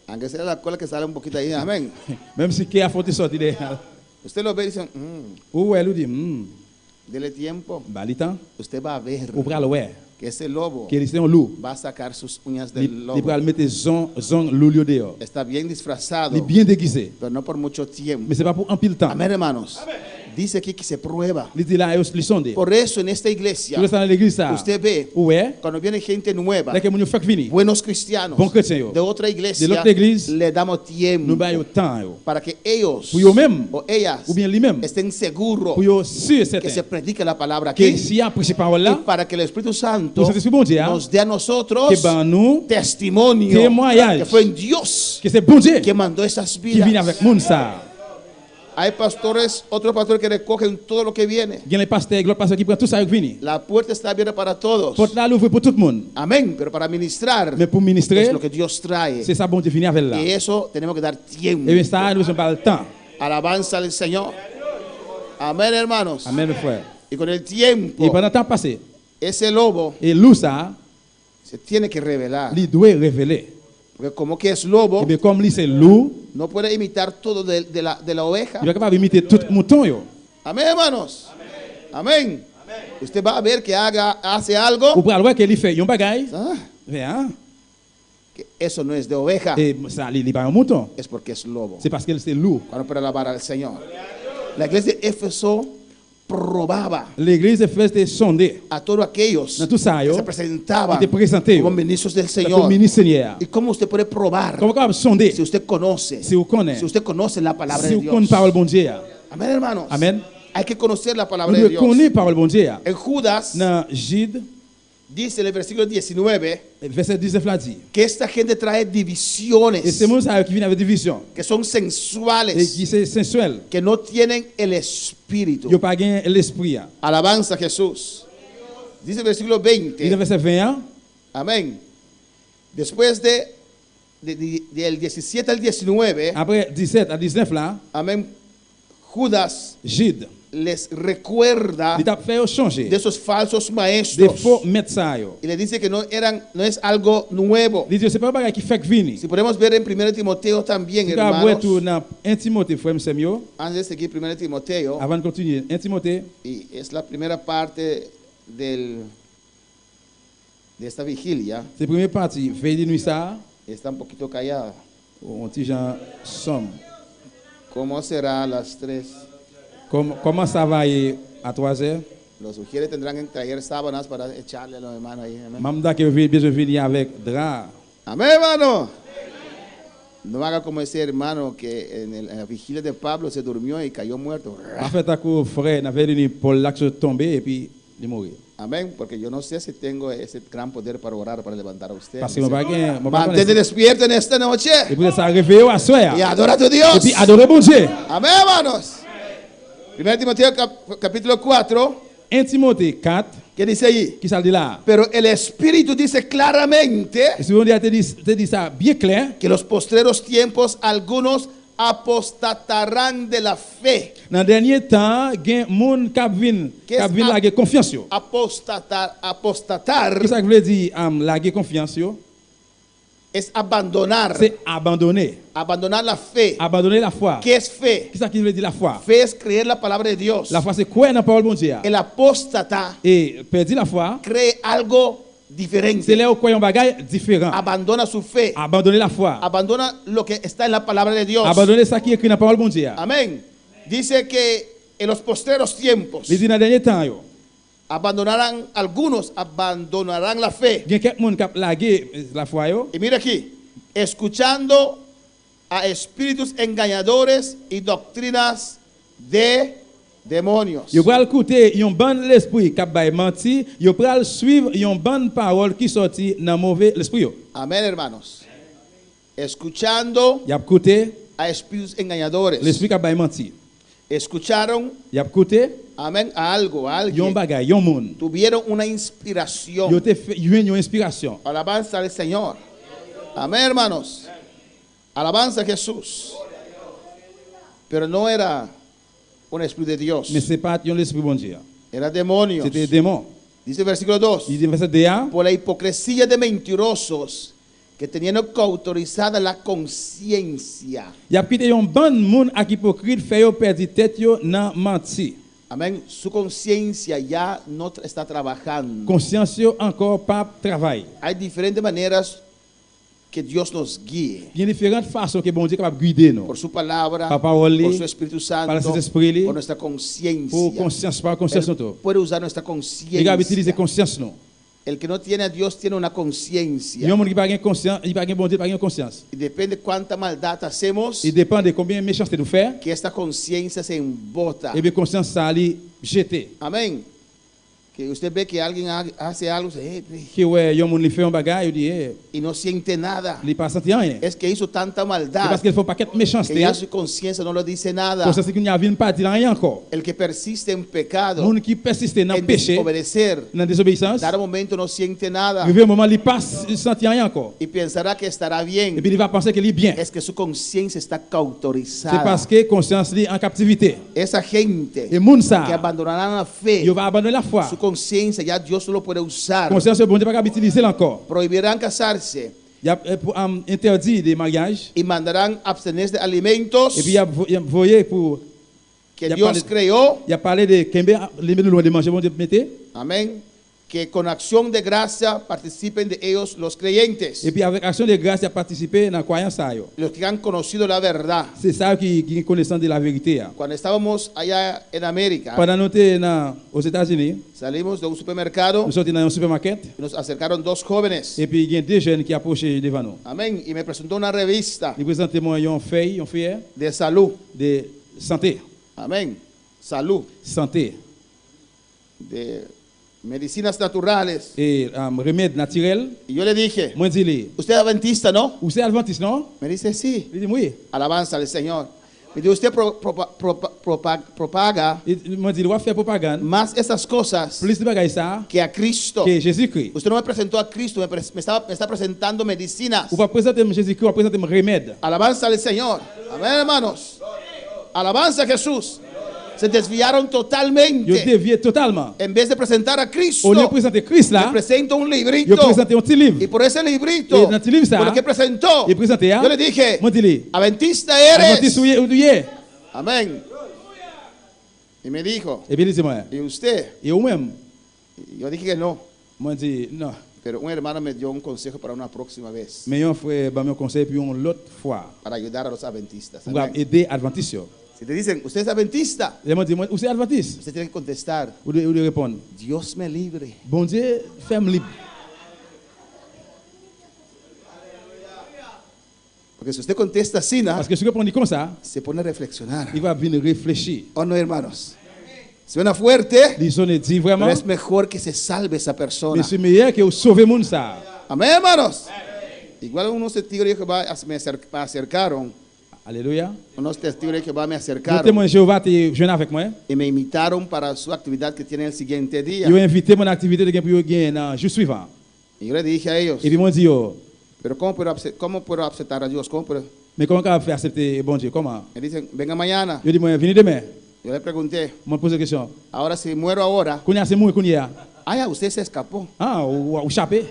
Aunque sea la cola que sale un poquito ahí, amén. Même si qui a fauté sorti de Usted lo ve y dice: ou elle dit dele tiempo, ba li temps usted va a ver ou pral ouais que ese lobo que c'est un loup. va a sacar sus uñas Li del lobo. pral mettre zon loup dehors. Está bien disfrazado, Li bien déguisé. pero no por mucho tiempo. Mais c'est pas pour un pile temps. Amén, hermanos. Dice aquí que se prueba. Li dit là li sonde. Por eso en esta iglesia Tu restes dans l'église ça. usted ve Ouais. cuando viene gente nueva, Là que mon fait venir. buenos cristianos Bon chrétien yo. de otra De iglesia, l'autre église, le damos Nous tiempo ba yo temps yo. para que ellos Pour yo même o ellas ou bien lui-même. estén seguros Pour yo sûr que certain se predique la palabra que aquí, si a prêché parole y là, para que el Espíritu Santo pour cet esprit bon Dieu, nos dé a nosotros que ben nous testimonio témoignage. que fue en Dios que c'est bon Dieu que mandó esas qui vient vidas. avec moun ça. Hay pastores, otros pastores que recogen todo lo que viene. Il y a les pasteurs, l'autre pasteur qui prend tout ça avec venir. La puerta está abierta para todos. Porte là l'ouvre pour tout le monde. Amén. Pero para ministrar Mais pour ministrer, es lo que Dios trae. c'est ça bon Dieu finit avec là. Y eso tenemos que dar tiempo. Et bien ça nous avons pas le temps. Alabanza al Señor. Amén, hermanos. Amen mes frères. Y con el Et tiempo, pendant le temps passé, ese lobo et loup ça, se tiene que revelar. il doit révéler. Porque como que es Et lobo, bien comme lui c'est loup, no puede imitar todo de la oveja. il est capable d'imiter tout mouton yo. Amén, hermanos. Amén. Usted va a ver que hace algo. Ou pral voir que il fait un bagay, Ah, hein? que eso no es de oveja, Et ça il pas un mouton. es porque es lobo. C'est parce que c'est loup. Cuando para alabar al Señor. La iglesia de Éfeso probaba L'église fait sonder a todos aquellos dans tout ça que yo. se presentaban Qui te présenté como ministros del comme Señor. ministre Seigneur. ¿Y cómo usted puede probar Comment capable sonder si usted conoce? si vous connaissez, Si usted conoce la palabra si de vous Dios. connaissez parole bon Dieu. Amén, hermanos. Amen. Hay que conocer la Nous palabra de devons Dios. connaître parole bon Dieu. En Judas Dans Jude, dice en el versículo 19 verset 19 là dit. que esta gente trae Et divisiones c'est mon ça qui vient avec division. que son Et sensuales, qui c'est sensuel. que no tienen el espíritu. Yo pas gain l'esprit. Alabanza a Jesús. Dice el versículo Il est 20. verset 20. Amén. Después del 17 al 19, Après 17 à 19 là, amén, Judas Jude, les recuerda il a fait changer de esos falsos des maestros faux médecins yo. y le dice que no es algo nuevo. Il dit c'est pas un bagage qui fait venir. Si podemos ver en 1 Timoteo también, Si vous voyez hermanos, tout dans 1 Timothée frère Samuel, antes de seguir 1 Timoteo, avant de continuer, 1 Timothée, y es la primera parte del de esta vigilia C'est la première partie, veille de nuit ça, está un poquito callada. on petit gens somme. ¿Cómo será a las 3? Comment ça va à 3 heures? Los sugieres tendrán que traer sábanas para echarle a los hermanos ahí. Amén. Mamda que veut besoin venir avec drap. Amén, hermano. No haga como ese hermano que en la vigilia de Pablo se durmió y cayó muerto. En fait, à cause frère, n'avait venu Paul là qui tombé et puis il est mort. Amén, porque yo no sé si tengo ese gran poder para orar, para levantar a usted. Parce que mon bagage, Mantente despierto en esta noche et puis ça réveillé à soir. y adora a tu Et Dios. puis adorer bon Dieu. Amén, hermanos. 1 Timoteo capítulo 4, 1 Timothée 4, ¿qué dice allí? qui ça dit là? Pero el Espíritu dice claramente Et si on te dit ça bien clair, que los postreros tiempos algunos apostatarán de la fe. dans le dernier temps, il y a des gens qui viennent la confiance. Apostatar Qu'est-ce que ça veut dire la confiance? es abandonar. C'est abandonner. Abandonar la fe. Abandonner la foi. ¿Qué es fe? Qu'est-ce que veut dire la foi? Fe es creer la palabra de Dios. La foi, c'est quoi dans la parole de Dieu? El apóstata Et perdre la foi, cree algo c'est diferente. là où croit un bagage différent. Abandona su fe. Abandonner la foi. Abandona lo que está en la palabra de Dios. Abandonner ça qui est écrit dans la parole de Dieu. Amén. Dice que en los postreros tiempos Il dit dans le dernier temps, algunos abandonarán la fe. il y a quelqu'un qui a lagué la foi. Y mira aquí, escuchando a espíritus engañadores y doctrinas de demonios. Yo pral écouter yon bon l'esprit qui a menti, yo pral suivre yon bonne parole qui sorti dans mauvais l'esprit yo. Amén, hermanos. Escuchando Y a écouter a espíritus engañadores. l'esprit qui a menti. Escucharon, Y a écouter amén, a algo, a yon alguien. bagay, yon moun. Tuvieron una Yo inspiración. te fait yon inspiration. Alabanza al Señor. Amén, hermanos. Alabanza a Jesús. Pero no era un espíritu de Dios. Mais c'est pas yon l'esprit bon Dieu. Era demonios. C'était démon. Dice el versículo 2. Il dit verset 2. Por la hipocresía de mentirosos que teniendo cautorizada la conciencia. Y a quitté yon bon moun ak hypocrite fait yo perdu tête yo nan menti. Amén. Su conciencia ya no está trabajando. Conscience yo encore pas travail. Hay diferentes maneras que Dios nos guíe. Il y a différentes façons que bon Dieu capable guider nous. Por su palabra, Par parole, por su Espíritu Santo, par Saint-Esprit, por nuestra Pour conciencia. conscience, pas conscience Él tout. puede usar nuestra Il va utiliser conciencia. conscience non. El que no tiene a Dios tiene una conciencia. Yon moun qui pas gen conscience, il pas gen bon Dieu, pas gen conscience. Y depende cuánta maldad hacemos, Il dépend de combien de méchanceté nous fait que esta conciencia se embota. et bien conscience ça li jeter. Amén. Que usted ve que alguien hace algo Que ouais, yon moun li fait un bagage, il dit y no siente nada. il pas senti rien. Es que hizo tanta C'est maldad parce qu'il faut paquet de que méchanceté. ya su conciencia no le dice nada. Conscience qui n'y a vinn pas dire rien encore. El que persiste en pecado, Moun qui persiste dans en péché, desobedecer, dans désobéissance, dar un momento no siente nada arrivé un moment il pas senti rien encore. y pensará que estará Et bien. puis il va penser qu'il est bien. Es que su conciencia está C'est cautorizada. parce que conscience li en captivité. Esa gente Et moun que ça, abandonarán la fe, il va abandonner la foi. su conciencia ya Dios no lo puede usar. Conscience bon Dieu pas capable utiliser encore. Prohibirán casarse Il y a interdit des mariages y mandarán abstenerse de alimentos et puis il y a voyé pour que y a Dios parlé- creó. il y a parlé de Kembe les menus loin de manger bon Dieu mettez Amén. Que con acción de gracia participen de ellos los creyentes, et puis avec action de grâce il a participé dans la croyance ça yo. los que han conocido la verdad. C'est ça qui connaissance de la vérité. Cuando estábamos allá en América, Pendant nous étions aux États-Unis, salimos de un supermercado nous sommes dans un supermarché y nos acercaron dos jóvenes. et puis il y a deux jeunes qui approchaient devant nous. Amén. Y me presentó una revista Ils présentaient moi une feuille de salud. de santé, Amén. Salud. santé De medicinas naturales. et remèdes naturels. Y yo le dije, Moi dis lui, ¿usted es adventista, no? vous êtes adventiste non? Me dice, sí. Il dit oui. Alabanza al Señor. Me dice, usted propaga Moi dis va faire propagande. más esas cosas Plus de bagaille ça que a Cristo. que Jésus-Christ. Usted no me presentó a Cristo, me está presentando medicinas. Ou va présenter Jésus-Christ, ou va présenter remède. Alabanza al Señor. Amén, hermanos. Alabanza a Jesús. Se desviaron Yo totalmente. dévié totalement. En vez de presentar a Cristo, Au lieu de présenter Christ le là, presento un yo librito. présenté un petit Y livre. por ese librito, Et dans ce livre ça, por el que presentó, il présenté yo le dije, moi dis lui, adventista adventiste eres. ou douye. Amén. Y me dijo, Et bien il dit moi, ¿y usted? et ou même, Y yo dije que no. moi dis non. Pero un hermano me dio un consejo para una próxima vez, Mais un frère ba me conseil puis une l'autre fois. para ayudar a los adventistas. Pour Amén. aider adventiste yo. Si te dicen, usted es adventista, Ils m'ont dit moi, ou c'est adventiste? usted tiene que contestar, Ou de répondre. Dios me libre. Bon Dieu, fais-moi libre. Porque si usted contesta así, ¿no? Parce que si vous répondez comme ça, Se pone a reflexionar. il va venir réfléchir. ¿O no, hermanos? Suena fuerte, Il sonne dit pero vraiment, es mejor que se salve esa persona. mais c'est meilleur que vous sauvez moun ça. Amén, hermanos. Igual unos testigos de Jehová me acercaron, Alléluia. unos testigos de Jehová me Les acercaron témoins de Jéhovah te joindre avec moi. y me invitaron para su actividad que tiene el siguiente día. Ils ont invité mon activité de pour gagner dans jour suivant. Y yo le dije a ellos, Et puis ils m'ont dit yo, pero ¿cómo puedo aceptar a Dios? mais comment on fait accepter bon Dieu? Comment? Me dicen, venga mañana. Je dis moi venez demain. Yo le pregunté, Moi pose la question. ahora si muero ahora, Kounya c'est moi kounya. ya usted se escapó. Ah, ou chapé.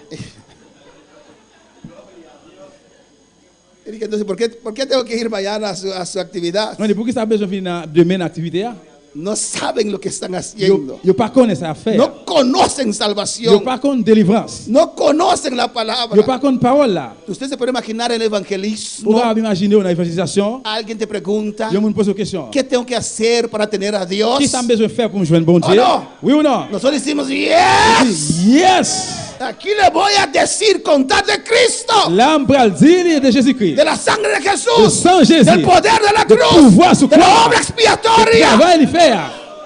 Y dije, entonces, ¿por qué tengo que ir mañana a su actividad? Non, pour qui ça besoin venir demain activité là? No saben lo que están haciendo. Yo pas connaît ça faire. No conocen Yo salvación. pas connaît délivrance. No conocen la Yo palabra. pas connaît parole là. Usted se puede imaginar el Vous evangelismo. pouvez imaginer une évangélisation. Alguien te pregunta, Yo me pose une question. ¿qué tengo que hacer para tener a Dios? Qui ça besoin faire pour me joindre bon Oh, Dieu? non. Oui ou non? Nosotros decimos, yes. Yes. Aquí le voy a decir, contar de Cristo, L'âme pral dire de Jésus-Christ. de la sangre de Le Jesús, sang Jésus. del poder de la Le cruz, pouvoir sur de la croix. obra expiatoria. Travail il fait.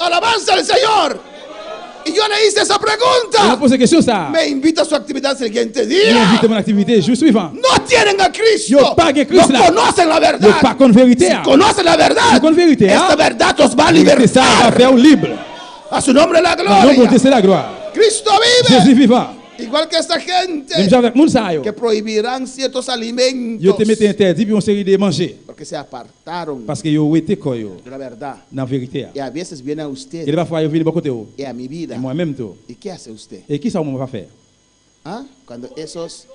Alabanza al Señor. Y yo le hice esa Je me pregunta. pose question ça. Me invita a su actividad el siguiente Je día. invite mon activité jour suivant. No tienen a Cristo. Yo pa que Cristo No la- conocen la Yo verdad. pas connaît vérité. Si conocen la verdad, Si conocen vérité, esta ah. verdad os va a Vérité ça va libertar. faire libre. A su nombre la Non, bon Dieu gloria. c'est la gloire. Cristo Jésus vive. vivant. Igual que esta gente Même avec moun ça yo. que prohibirán ciertos Yo alimentos te mette interdit puis on série de manger porque se apartaron parce que yo été quoi yo de la verdad. dans vérité. Y a veces viene a Et usted il va falloir yo venir de côté yo. y a mi Et vida. moi même tout. ¿Y qué hace usted? Et qui ça on va faire? ¿Ah? Cuando esos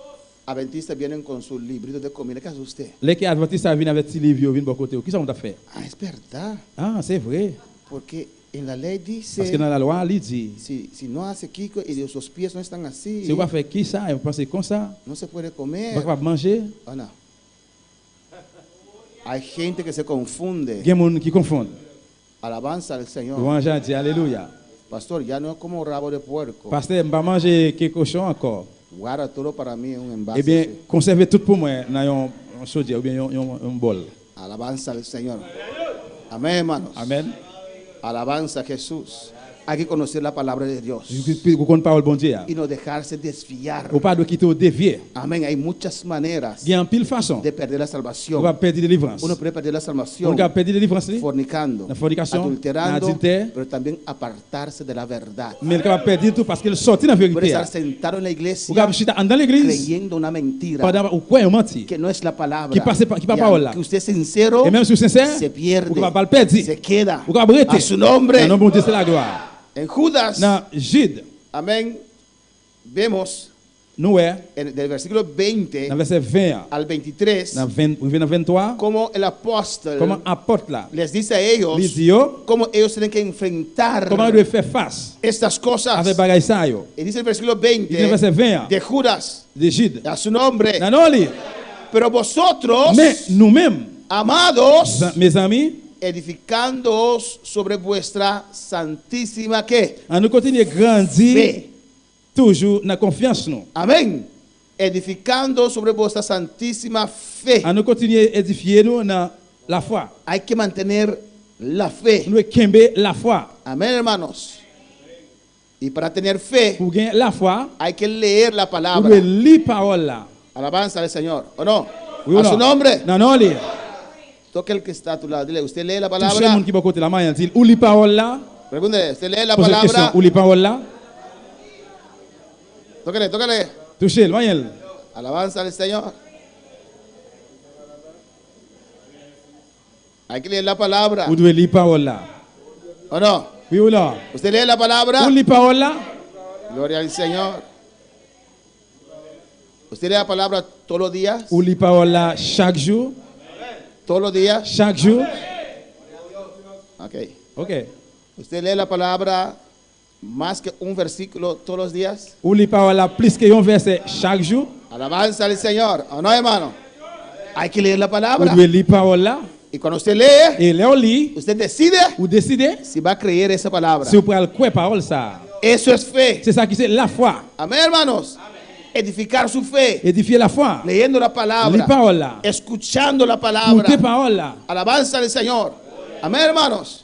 adventistas vienen con sus libritos de comida, ¿qué hace usted? Les qui adventistes viennent avec petit livre yo venir de côté yo. Qui ça on va faire? Ah, es verdad. Ah, c'est vrai. Porque en la ley dice, Parce que dans la loi il dit si no hace Kiko y sus pies no están así, si on va faire qui ça, on pense comme ça, no se puede on comer. va pas manger. ¿O no? Hay gente que se confunde. Il y a des gens qui confondent. Alabanza al Señor. Louange à Dieu, alléluia. Pastor, ya no es como rabo de puerco. Pasteur, je ne vais pas manger quelque cochon encore. Guarda todo para mí en un envase. Eh bien, conservez tout pour moi dans un chaudière ou bien un bol. Alabanza al Señor. Amén, hermanos. Amen. Alabanza a Jesús. Hay que conocer la palabra de Dios Vous connaissez parole bon Dieu. y no dejarse desviar. Ou pas de quitter ou dévier. Amén. Hay muchas maneras Il y a en pile façon. de perder la On salvación. va perdre la délivrance. Uno puede perder la On salvación va perdre la délivrance. fornicando, La fornicación, adulterando, la adultère. pero también apartarse de la verdad. Mais on va perdre tout parce qu'il sortit dans la Puede vérité. estar sentado en la On iglesia va chuter dans l'église creyendo una mentira pendant ou quoi on mentit. que no es la palabra. Qui passe pas- qui pas Y parole là. aunque usted es sincero, Et même si vous êtes sincère, se pierde, vous ne va pas le perdre. se queda. Vous va arrêter. A su nombre. Dans le nom bon Dieu, c'est la gloire. En Judas, Dans Jude, amén, vemos nous, del versículo 20 dans verset 20, al 23 dans 23, como el apóstol comment apôtre là, les dice a ellos il dit yo, cómo ellos tienen que enfrentar comment il doit faire face estas cosas. avec bagaille ça yo. Y dice el versículo Il dit dans verset 20 20 de Judas, de Jude. a su nombre. Non, non, li. Pero vosotros, Mais nous-mêmes, amados, mes amis, edificándoos sobre vuestra santísima ¿qué? on nous continue de grandir Fe. toujours dans la confiance nous. Amén. Edificando sobre vuestra santísima fe. On nous continue d'édifier nous dans la foi. Hay que mantener la fe. Nous kembe la foi. Amén, hermanos. Y para tener fe, Pour gagner la foi, hay que leer la nous palabra. devons lire parole là. Alabanza al Señor. ¿O no? Oui ou A su non? nombre. Non, non, li. Toque el que está a tu lado. Dile, ¿usted lee la Touchez le palabra? monde qui va côté la main, il dit ou lit parole là. Pregúntele, ¿usted lee la Posez la question, palabra? ou lit parole là. Tóquele, tóquele. Touchez le main. Alabanza al Señor. Hay que leer la palabra. Vous devez lire parole là. ¿O no? Oui ou non? ¿Usted lee la palabra? Ou lit parole là. Gloria al Señor. ¿Usted lee la palabra todos los días? Ou lit parole là chaque jour. ¿Todos los días? Chaque jour. Ok. OK. ¿Usted lee la palabra más que un versículo todos los días? Ou li parole là plus que un verset chaque jour? Alabanza al Señor. ¿O no, hermano? Hay que leer la Ou palabra. doit lire parole là? Y cuando usted lee, Et là on lit, usted decide ou décider si va a creer esa palabra. si vous prenez quoi parole ça. Eso es fe. C'est ça qui c'est la foi. Amén, hermanos. Edificar su fe. Édifier la foi. Leyendo la Lire palabra. parole là. Escuchando la palabra. Écouter parole là. Alabanza al Señor. Amén, hermanos.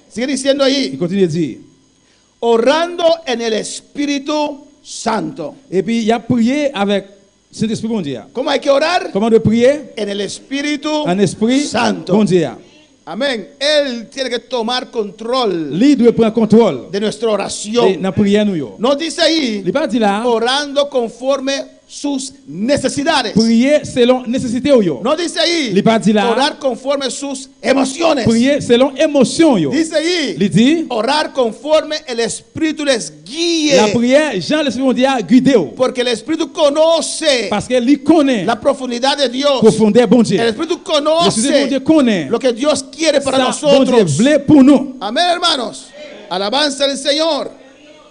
Sigue diciendo Il ahí. continue de dire. Orando en el Espíritu Santo. Et puis il a prié avec Saint-Esprit bon Dieu. ¿Cómo hay que orar? Comment de prier? En el Espíritu En esprit Santo. bon Dieu. Amén. Él tiene que tomar control Lui doit prendre contrôle de nuestra de oración. la prière nous yo. No dice ahí, Il pas dit là, orando conforme sus necesidades. prier selon nécessité yo. No dice ahí, Il pas dit là, orar conforme sus emociones. prier selon émotion yo. Dice ahí, Il dit, orar conforme el Espíritu les la guíe. prière, Jean l'Esprit bon Dieu a guidé yo. Porque el Espíritu conoce Parce que lui connaît la profundidad de Dios. profondeur bon Dieu. El Espíritu L'Esprit bon Dieu conoce connaît lo que Dios quiere para ça bon Dieu nosotros. voulait pour nous. Amén, hermanos. Alabanza al Señor.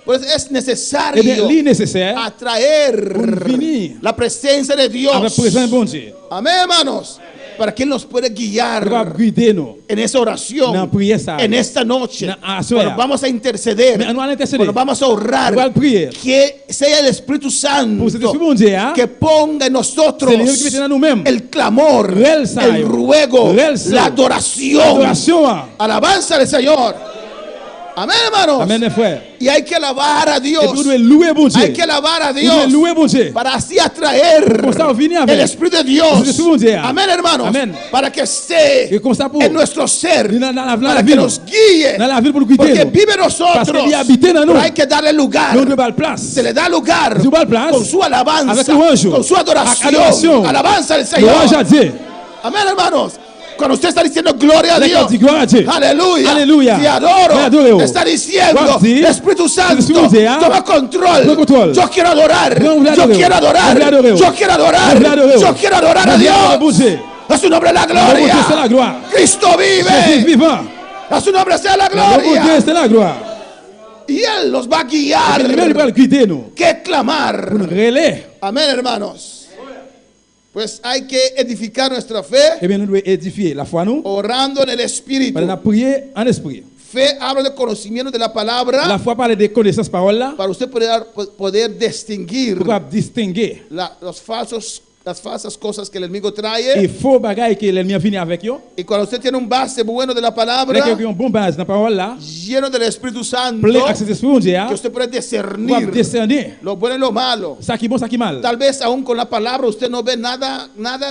Pues es Eh bien, necesario lui nécessaire atraer pour venir la presencia de avec Dios. présence bon Dieu. Amén, hermanos. Para que Él nos pueda Pour guiar guider nous. en esa oración, Dans la prière ça. en esta noche. Na- a soir. Cuando vamos a interceder, Mais nous allons intercéder. cuando vamos a orar, Nous allons prier. que sea el Espíritu Santo Pour cet Esprit bon Dieu, hein, que ponga en nosotros c'est le qui mette en nous-mêmes. el clamor, Real sayo. el ruego, Real sayo. la adoración. Adoration. hein. Alabanza al Señor. Amén, hermanos. Amen, mes frères. Y hay que alabar a Et Dios. puis, vous devez louer bon Dieu. Hay que alabar a Vous devez Dios louer bon Dieu. para así atraer Como ça, venir el avec. Espíritu de El Dios. Espíritu de Dios. Amén, hermanos. Amén. Para que esté Et comme ça, pour en nuestro ser. dans la Para que ville. nos guíe. Dans la ville pour nous guider. Porque nous. vive Parce nosotros. qu'il habite en nous. Pero hay que darle lugar. Nous devons la place. Se le da lugar Nous devons la place. con su alabanza, Avec louange. con su adoración. Adoración. Alabanza al Louange à Señor. Dieu. Amén, hermanos. Cuando usted está diciendo gloria a Là, Dios, quand il dit gloire à Dieu. aleluya, Aleluya. te adoro, Me adoro. te está diciendo, Guardi. Espíritu Santo, Espíritu Santo, toma control. toma control. Yo quiero adorar, Yo le yo adoro. quiero adorar, Yo le adoro. yo quiero adorar, Yo le adoro. yo quiero adorar a Bon Dios. Dieu. A su nombre la Le bon Dieu, c'est la gloria. gloire. Cristo Jésus vive. vivant. A su nombre sea la Le bon Dieu, gloria. c'est la gloire. Y Él nos va a Et lui, il va guiar. le guider nous. ¿Qué clamar? Pour nous relayer. Amén, hermanos. Pues hay que edificar nuestra fe Eh bien, nous devons édifier la foi nous. orando en el Espíritu. Para la prier en esprit. Fe habla de conocimiento de la palabra La foi parle de connaissances parole là. para usted poder distinguir Pour distinguer las falsas cosas que el enemigo et trae. faux bagaille que l'ennemi a venu avec yo. Y cuando usted tiene un base bueno de la Dès palabra, qu'il y a un bon base dans la parole là, lleno del Espíritu Santo, plein accès d'esprit bon Dieu, que usted puede pour discernir discerner lo bueno y lo malo. ça qui est bon, ça qui est mal. Tal vez aún con la palabra usted no ve nada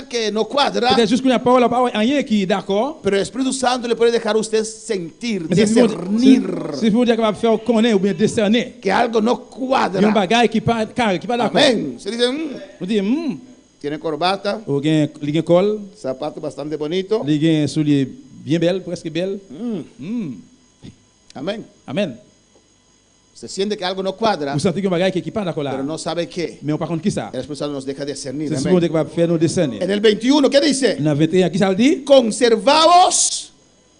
que no cuadra, Peut-être juste qu'on a la parole, rien qui est d'accord. pero el Espíritu Santo le puede dejar a usted sentir, Mais c'est discernir pour dire qu'on va faire connaître ou bien discerner. que algo no Il y a un cuadra. bagaille qui pas d'accord. Amén. Se dice, On dit, tiene corbata, ou gen li gen col, zapato bastante bonito. li gen soulier bien belle, presque belle. Amén. Amen. Se siente que algo no cuadra, Vous sentez qu'il y a un bagaille qui pas d'accord là. pero no sabe qué. Mais on par contre qui ça? El Espíritu Santo nos deja discernir. C'est ce Amén. qu'on va faire nous discerner. En el 21, ¿qué dice? Dans 21, qui ça le dit? Conservaos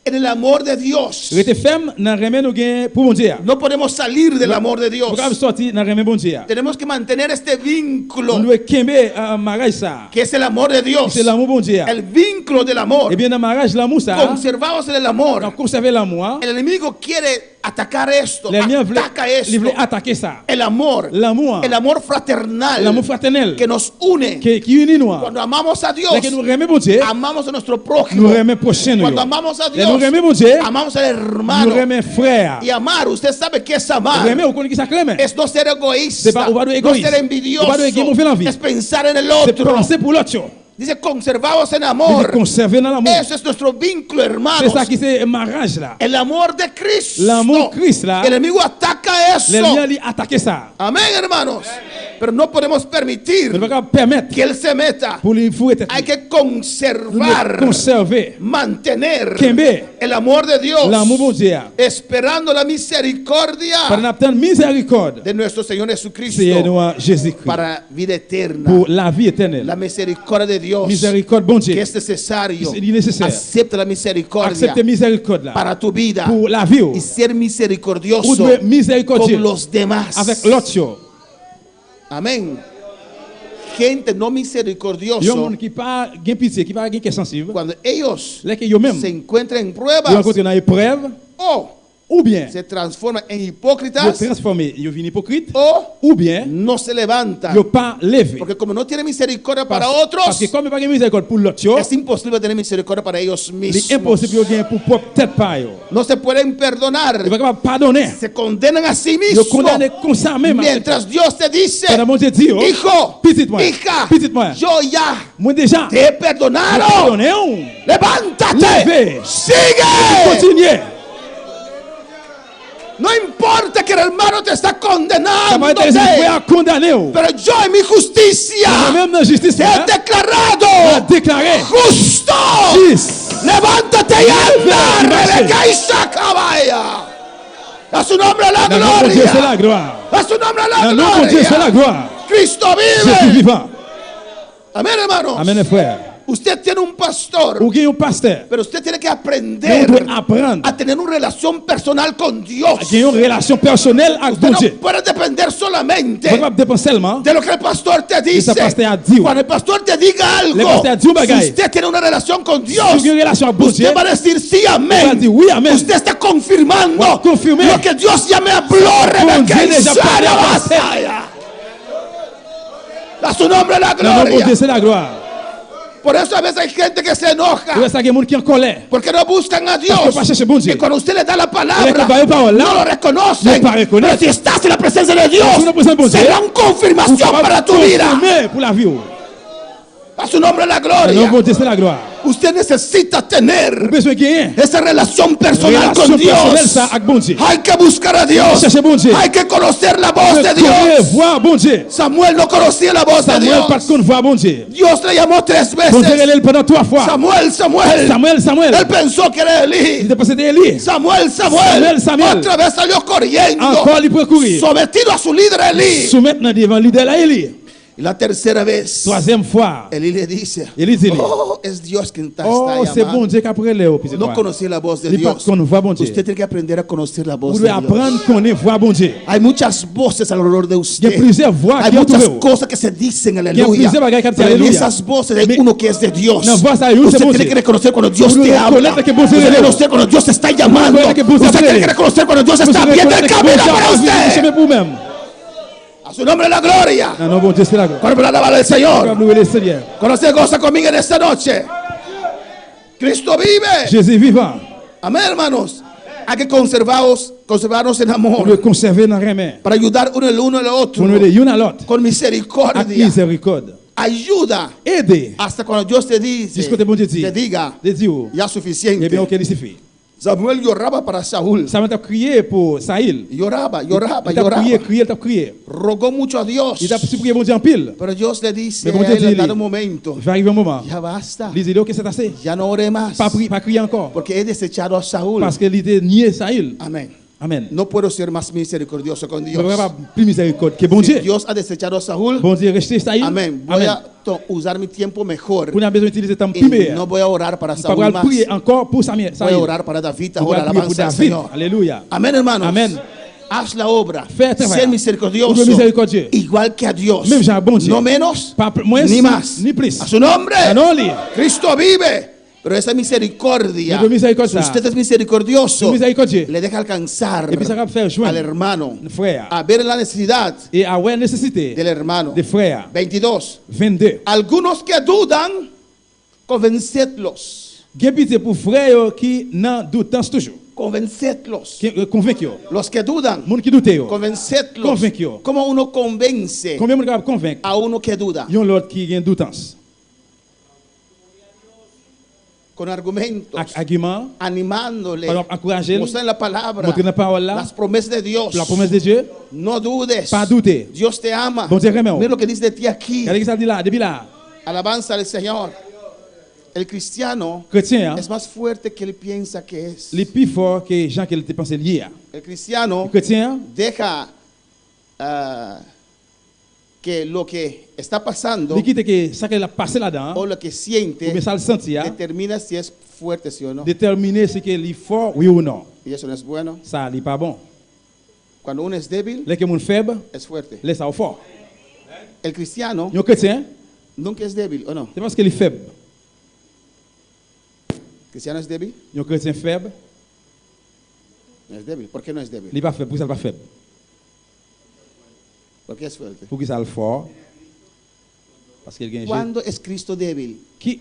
en el amor de Dios. Rete ferme dans remet nous gen pour bon Dieu. No podemos salir del amor de Dios. Pour capable sortir dans remet bon Dieu. Tenemos que mantener este On vínculo, doit kembe mariage ça. que es el amor de Dios. C'est l'amour bon Dieu. El vínculo del amor. Et bien dans mariage l'amour ça, Conservaos en el on amor. conserver l'amour. El enemigo quiere atacar esto. L'ennemi Ataca il voulait esto. attaquer ça. El amor. L'amour. El amor fraternal. L'amour fraternel Que nos une. qui unit nous. Cuando amamos a Dios, Là que nous remet bon Dieu, amamos a nuestro nous prójimo. remet prochain nous. Cuando amamos a Là Dios, nous remet bon Dieu, amamos al nous hermano. remet frère. Y amar, usted sabe que es amar. Remet ou connaît qui ça clème. Es no ser C'est egoísta, pas- on va être no égoïste. ser On va envidioso, être égoïste en vie. es pensar en el C'est pour otro. penser pour l'autre. Dice, conservaos en Il amor. dit conserver dans l'amour. Eso es nuestro vínculo, C'est hermanos. ça qui c'est mariage là. El amor de Cristo. L'amour Christ là. El enemigo ataca eso. L'ennemi a attaqué ça. Amén, hermanos. Pero no podemos permitir Mais nous ne pouvons pas permettre que Él se meta. pour lui fouer tête. Hay que Nous conservar, conserver mantener Kembe. el amor de Dios, l'amour bon Dieu. esperando la Par misericordia n'obtenir miséricorde. de nuestro Señor Seigneur Jesucristo nous Jésus-Christ. para vida eterna. Pour la vie éternelle. La misericordia de Dios, Miséricorde bon Dieu. que es necesario. Il est nécessaire. Acepta la misericordia Acceptez miséricorde là. para tu vida Pour la vie. y ser Vous misericordioso devez con miséricordieux los demás. avec l'autre. Amén. Gente no Il y a un misericordioso, monde qui pas gain pitié, qui pas gain qui est sensible. cuando ellos Là que yo même se encuentran en yo pruebas, rencontre dans épreuve ou bien se transforman en yo hipócritas transformé, yo vini hypocrite o ou bien no se levantan. yo pas levé. Porque como no tienen misericordia para Parce otros, que comme pas gain miséricorde pour l'autre, es imposible tener misericordia para ellos c'est mismos. impossible yo gain pour propre tête pa yo. No se pueden perdonar. Yo pas capable pardonner. Se condenan a sí Yo mismos. condamné comme ça même. Mientras Dios te dice, Pendant mon Dieu dit, oh, hijo, petite moi, hija, petite moi, yo ya moi déjà te he perdonado. pardonné. Levántate. Leve. Sigue. Continuez. No importa que el hermano te está Ça va condenando. être les à condamner. Pero yo en mi justicia Même dans la justice, te he a declarado déclaré justo. justice. Levántate y anda. Marche. Rebeca y Sacabaya. A su nombre la Dans le nom de Dieu, c'est gloria. la gloire. A su nombre Dans la le nom de Dieu, c'est la gloria. gloire. Cristo Jésus vive. vivant. Amén, hermanos. Amen, les frères. Usted tiene un pastor, Ou bien un pasteur. pero usted tiene que Mais aprender on doit apprendre a tener una relación personal con Dios. à gagner une relation personnelle avec Usted bon no Dieu. puede depender solamente Vous ne dépendre seulement de lo que el pastor te dice. ese pastor a dit. Cuando el pastor te diga algo, Le pastor a dit un bagay. si usted tiene una relación con Dios, Si une relation avec bon Dieu, usted va a decir sí, va a amén. dire oui, amen. Usted está confirmando Va a confirmer. lo que Dios ya me habló, Bon Rebeca Dieu y déjà parlé Sara à pasteur. Basaya. A su nombre la Dans le nom de gloria. Dieu, c'est la gloire. Por eso a veces hay gente que se enoja. Il y a des gens qui sont en colère. Porque no buscan a Dios. Parce que pas chercher bon Dieu. Y cuando usted le da la Le palabra, que va parole là, no lo reconocen. no pa reconnaître. Pero si estás en la presencia de Dios, Si no presencia de Dios, será una confirmación para tu vida. confirmer pour la vie. A su nombre la Dans le nom gloria. de Dieu, c'est la gloire. Usted necesita Vous tener besoin de gagner. esa relación personal Relation con personnelle Dios. ça avec bon Dieu. Hay que buscar a Dios. Chercher bon Dieu. Hay que conocer la voz de Connaître, Dios. voir bon Dieu. Samuel no conocía la voz de Samuel pas Dios. de voir bon Dieu. Dios le llamó 3 Bon Dieu veces. est pendant 3 fois. Samuel, Samuel. Samuel. Él pensó que era Il Elí. était passé Élie. Samuel. Samuel. Otra vez salió corriendo. Encore il peut courir. Sometido a su líder Elí. Soumettre devant l'idée là Élie. Y la tercera vez, Troisième fois. Elí le dice, Élie dit. oh, es Dios quien está Oh, c'est bon llamando. Dieu qui a pris Léo. No conocía la voz de Il pas Dios. qu'on voit bon Dieu. Usted tiene que aprender a conocer la Vous voz de devez Dios. apprendre à connaître voir bon Dieu. Hay muchas voces alrededor de Il y a usted. plusieurs voix Hay qui muchas entourent. cosas que se dicen, Il y a aleluya. plusieurs bagages qui disent Pero en aleluya. esas voces hay Mais- uno que es de Dios. No, voix, hay uno Usted c'est bon tiene Dieu. que reconocer cuando Dios Vous te devez habla. reconnaître que bon Usted Dieu tiene que est là. reconocer cuando Dios te está llamando. reconnaître que bon Dieu Usted est tiene là. que reconocer cuando Dios Vous está devez abriendo el reconnaître que bon camino Dieu para a ouvert le usted. chemin pour vous-même. A su nombre la gloria. Non, non, bon Dieu, c'est la gloire. Cuando me la daba el Comme Señor. nous le Seigneur. Conoce goza conmigo en esta noche. Cristo vive. Jésus vivant. Amén, hermanos. Hay que conservarnos en On amor. doit conserver dans les mains. Para ayudar uno al otro. Pour nous aider l'un à l'autre. Con Avec misericordia. miséricorde. Ayuda. Aider. Hasta cuando Dios te dice, Jusqu'au bon Dieu dit. te diga, De Dieu. ya Eh suficiente. bien, ok, il suffit. Samuel lloraba para Saúl. Ça m'a crié pour Saïl. Lloraba. Il t'a crié, il t'a crié. Rogó mucho a Dios. Il t'a supplié bon Dieu en pile. Pero Dios le dice, Mais bon Dieu a él, dit, en dado momento, il va arriver un moment. ya basta. Il dit, ok, c'est assez. Ya no ore más. Pas crier encore. Porque he desechado a Saúl. Parce qu'il était nié Saïl. Amén. Amen. No puedo ser más misericordioso con Je Dios. ne peux pas plus miséricorde que bon Si Dieu. Dios ha desechado a Saúl, Bon Dieu, restez Saïl. amén. Voy a usar mi tiempo mejor. Vous avez besoin d'utiliser temps Y plus no voy a orar para Pas Saúl más. prier encore pour Samuel. Voy a orar para David, Vous ahora allez prier pour alabanza al David. Señor. Alléluia. Amén, hermanos. Amén. Haz la obra. Fais el trabajo. Ser misericordioso. Vous miséricordieux. Igual que a Dios. Même Jean, bon Dieu. No menos, Pas moins ni más. ni plus. A su nombre. Ah, non, lui. Cristo vive. Pero esa misericordia, Pero misericordia. si usted es misericordioso, Su misericordieux. le deja alcanzar Et puis ça va faire al joindre hermano le frère. a ver la necesidad Et avoir nécessité del hermano. des frères. 22. 22. Algunos que dudan, convencedlos. Gen pitié pour frère qui n'en doutent toujours. Convencedlos. Convaincu. Los que dudan, Moun qui doutent yo. convencedlos. Convaincu. Como uno convence Combien moun capable convaincre a uno que duda? yon l'autre qui gen doutance. con argumentos, avec argument, animándole, par exemple, encourager, mostrando la palabra, montrer la parole là, las promesas de Dios. la promesse de Dieu, No dudes. pas douter. Dios te ama. Bon Dieu remet. Mira lo que dice de ti aquí. Regardez ce qu'il dit là, depuis là, Alabanza al Señor. El cristiano chrétien, es más fuerte que él piensa que es. les plus forts que les gens qui étaient pensés liés. El cristiano Le chrétien, deja que lo que está pasando il quitte que ça qu'il a passé là-dedans, o lo que ou siente bien ça le sentir, determina si es fuerte, sí o no. déterminer si qu'il est fort, oui ou non. Y eso no es bueno. Ça n'est pas bon. Cuando uno es débil, Les gens faibles, es fuerte. laisse ça au fort. El cristiano Le chrétien, nunca es débil, ¿o no? c'est parce qu'il est faible. El cristiano es débil, Le chrétien faible, no es débil. ¿Por qué no es débil? il n'est pas faible. Pour ça, il n'est pas faible. ¿Por qué es fuerte? Pour ça, il est fort. Parce qu'il gagne. ¿Cuándo es Cristo débil? Qui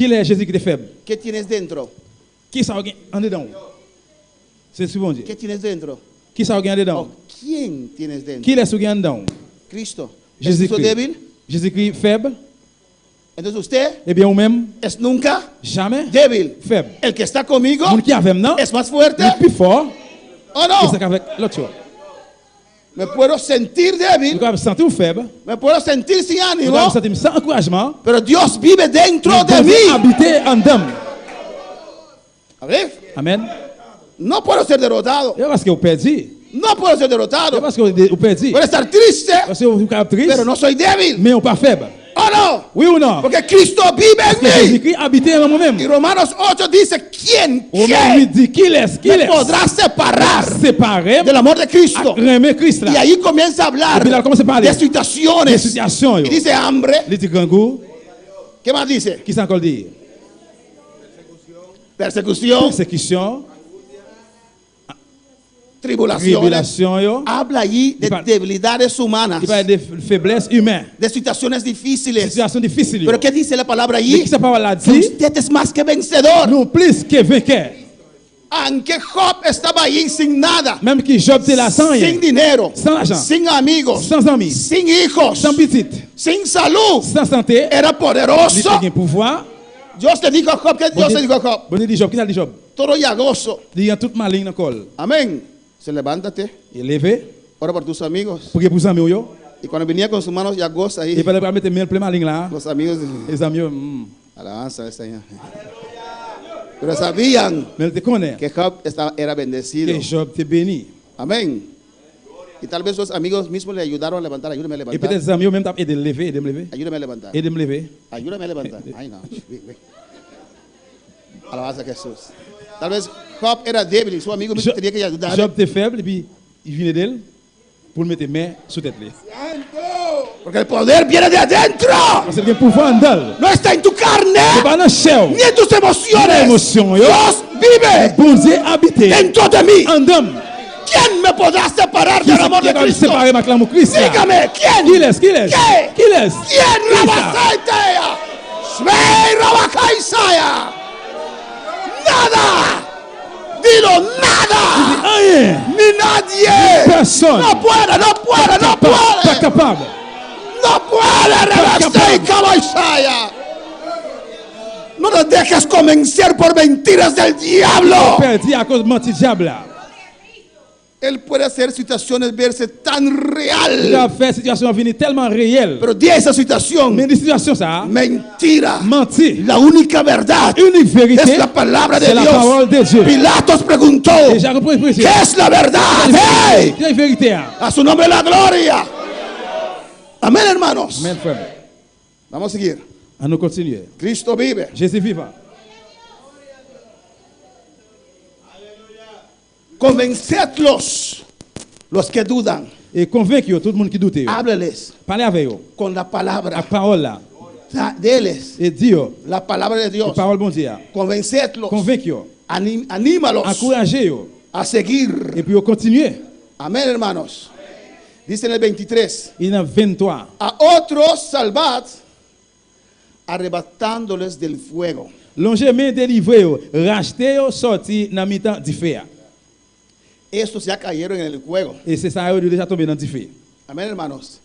est Jésus qui est faible? ¿Qué tienes dentro? Qui ça gagne en dedans? C'est souvent dit. ¿Qué tienes dentro? Qui ça gagne en dedans? ¿O quién tienes dentro? Qui est ce qui est en dedans? Cristo. ¿Es Cristo Jésus-Christ. débil? Jésus-Christ faible? Entonces usted Eh bien, ou même, es nunca jamais débil. faible. El que está conmigo Mon qui avec non? es más fuerte. Le plus fort, ¿O que no? ça qu'avec l'autre chose. Me puedo sentir Vous débil, pouvez sentir ou faible, me puedo sentir sin vous ánimo, pouvez sentir sans encouragement, pero Dios vive dentro de Dieu mí. habiter en dedans. A ver, Amen. no puedo ser derrotado. Et parce que vous perdez. No puedo ser Et derrotado. parce que vous perdez. Puedo estar triste, Parce que vous êtes triste, pero no soy débil. mais vous pas faible. ¿O no? Oui ou non? Porque Cristo vive Parce que en mí. Jésus-Christ habite en moi-même. Y Romanos 8 dice, ¿quién Romains 8 dit, qui laisse? Qui me laisse? podrá separar Séparer del amor de Cristo? remet Christ Y là. ahí comienza a hablar Y puis là, comienza a parler de situaciones. des situations. Y dice hambre. Les petits gangous, ¿Qué más dice? qui s'en encore dit? Persecución, Persécution, tribulaciones. tribulation, yo. Habla allí de Y pa- debilidades humanas, Il parle de faiblesses humaines, de situaciones difíciles. situations difficiles. Pero ¿qué dice la palabra Mais allí? qui sa parole a Que dit? usted es más que vencedor. Non plus que vainqueur. Aunque Job estaba allí sin nada, Même que Job était là sans rien, sin dinero, sans argent, sin amigos, sans amis, sin hijos, sans petit, sin salud, sans santé, era il poderoso. avait un pouvoir. Dios te dijo a Job, que Dios te dijo a Job, Bon, il dit Job, qui ça dit Job? todo llagoso. Il y a toute ma ligne dans le col. Amén. Se levántate, Il est levé, ora por tus amigos. pour que pour amis yo. Y cuando venía con sus manos llagosas Et ahí, puis il mettre plein ma ligne là. los amigos, Les amis, alabanza al Señor. Pero sabían mais il te connaît que Job era bendecido. que Job t'est béni. Amén. Y tal vez los amigos mismos le ayudaron a levantar. Ayúdame a Et levantar. peut-être les amis même t'ont aidé de lever, aider me lever, Ayúdame a levantar. aider me lever. Ayúdame a levantar. Ay, no. Ve. Alabanza a Jesús. Tal vez Job era débil y su amigo mismo tenía que ayudar. Job était faible et puis il vient d'elle pour le mettre main sous tête. Porque el poder viene de adentro. Parce qu'il y a un pouvoir en dedans. No está en tu C'est carne pas dans la chair. ni en tus Dans emociones. l'émotion, yo. Dios vive Bon Dieu habite dentro de mí. en dedans. ¿Quién me podrá separar Qui del amor de va Cristo? séparer ma l'amour Christ? là? Dígame, ¿quién? Qui laisse? Qui laisse? ¿Qué? Qui laisse? ¿Quién Qui la ça? basaitea? Shvei Rabakaisaya. Nada. Dilo nada. Rien. Ni nadie. Personne. No puede, no puede, no Pas puede. capable. No puede reverse Kabaisaya. No te dejes convencer por mentiras del diablo. Perdu à cause de mentir diable là. Él puede hacer situaciones verse tan Il real. a fait situation venir tellement réelle. Pero de esa situación, Mais des situations ça, mentira. mentir. La única verdad Unique vérité, es la palabra de c'est la parole de Dios. Dieu. Pilatos preguntó, Et j'ai compris ¿qué es la verdad? ¡Hey! C'est la vérité. Hein. A su nombre la gloria. Amén, hermanos. Amen, frère. Vamos a seguir. À nous continuer. Cristo vive. Jésus vivant. Convencedlos, los que dudan. Et convaincre tout le monde qui doute. Hábleles Parlez avec eux. con la La palabra. parole là. Deles Et dis-eux. la palabra de La Dios. parole bon Dieu. Convencedlos. Convaincre. Anímalos Encouragez-eux. a seguir. Et puis continuer. Amén, hermanos. Dice en el 23. Il y en a 23. A otros salvad, arrebatándoles del fuego. Longement délivré, racheté, sorti dans mi temps du feu. Estos ya cayeron en el fuego. Et c'est ça, ils ont déjà tombé dans du feu. Amén, hermanos.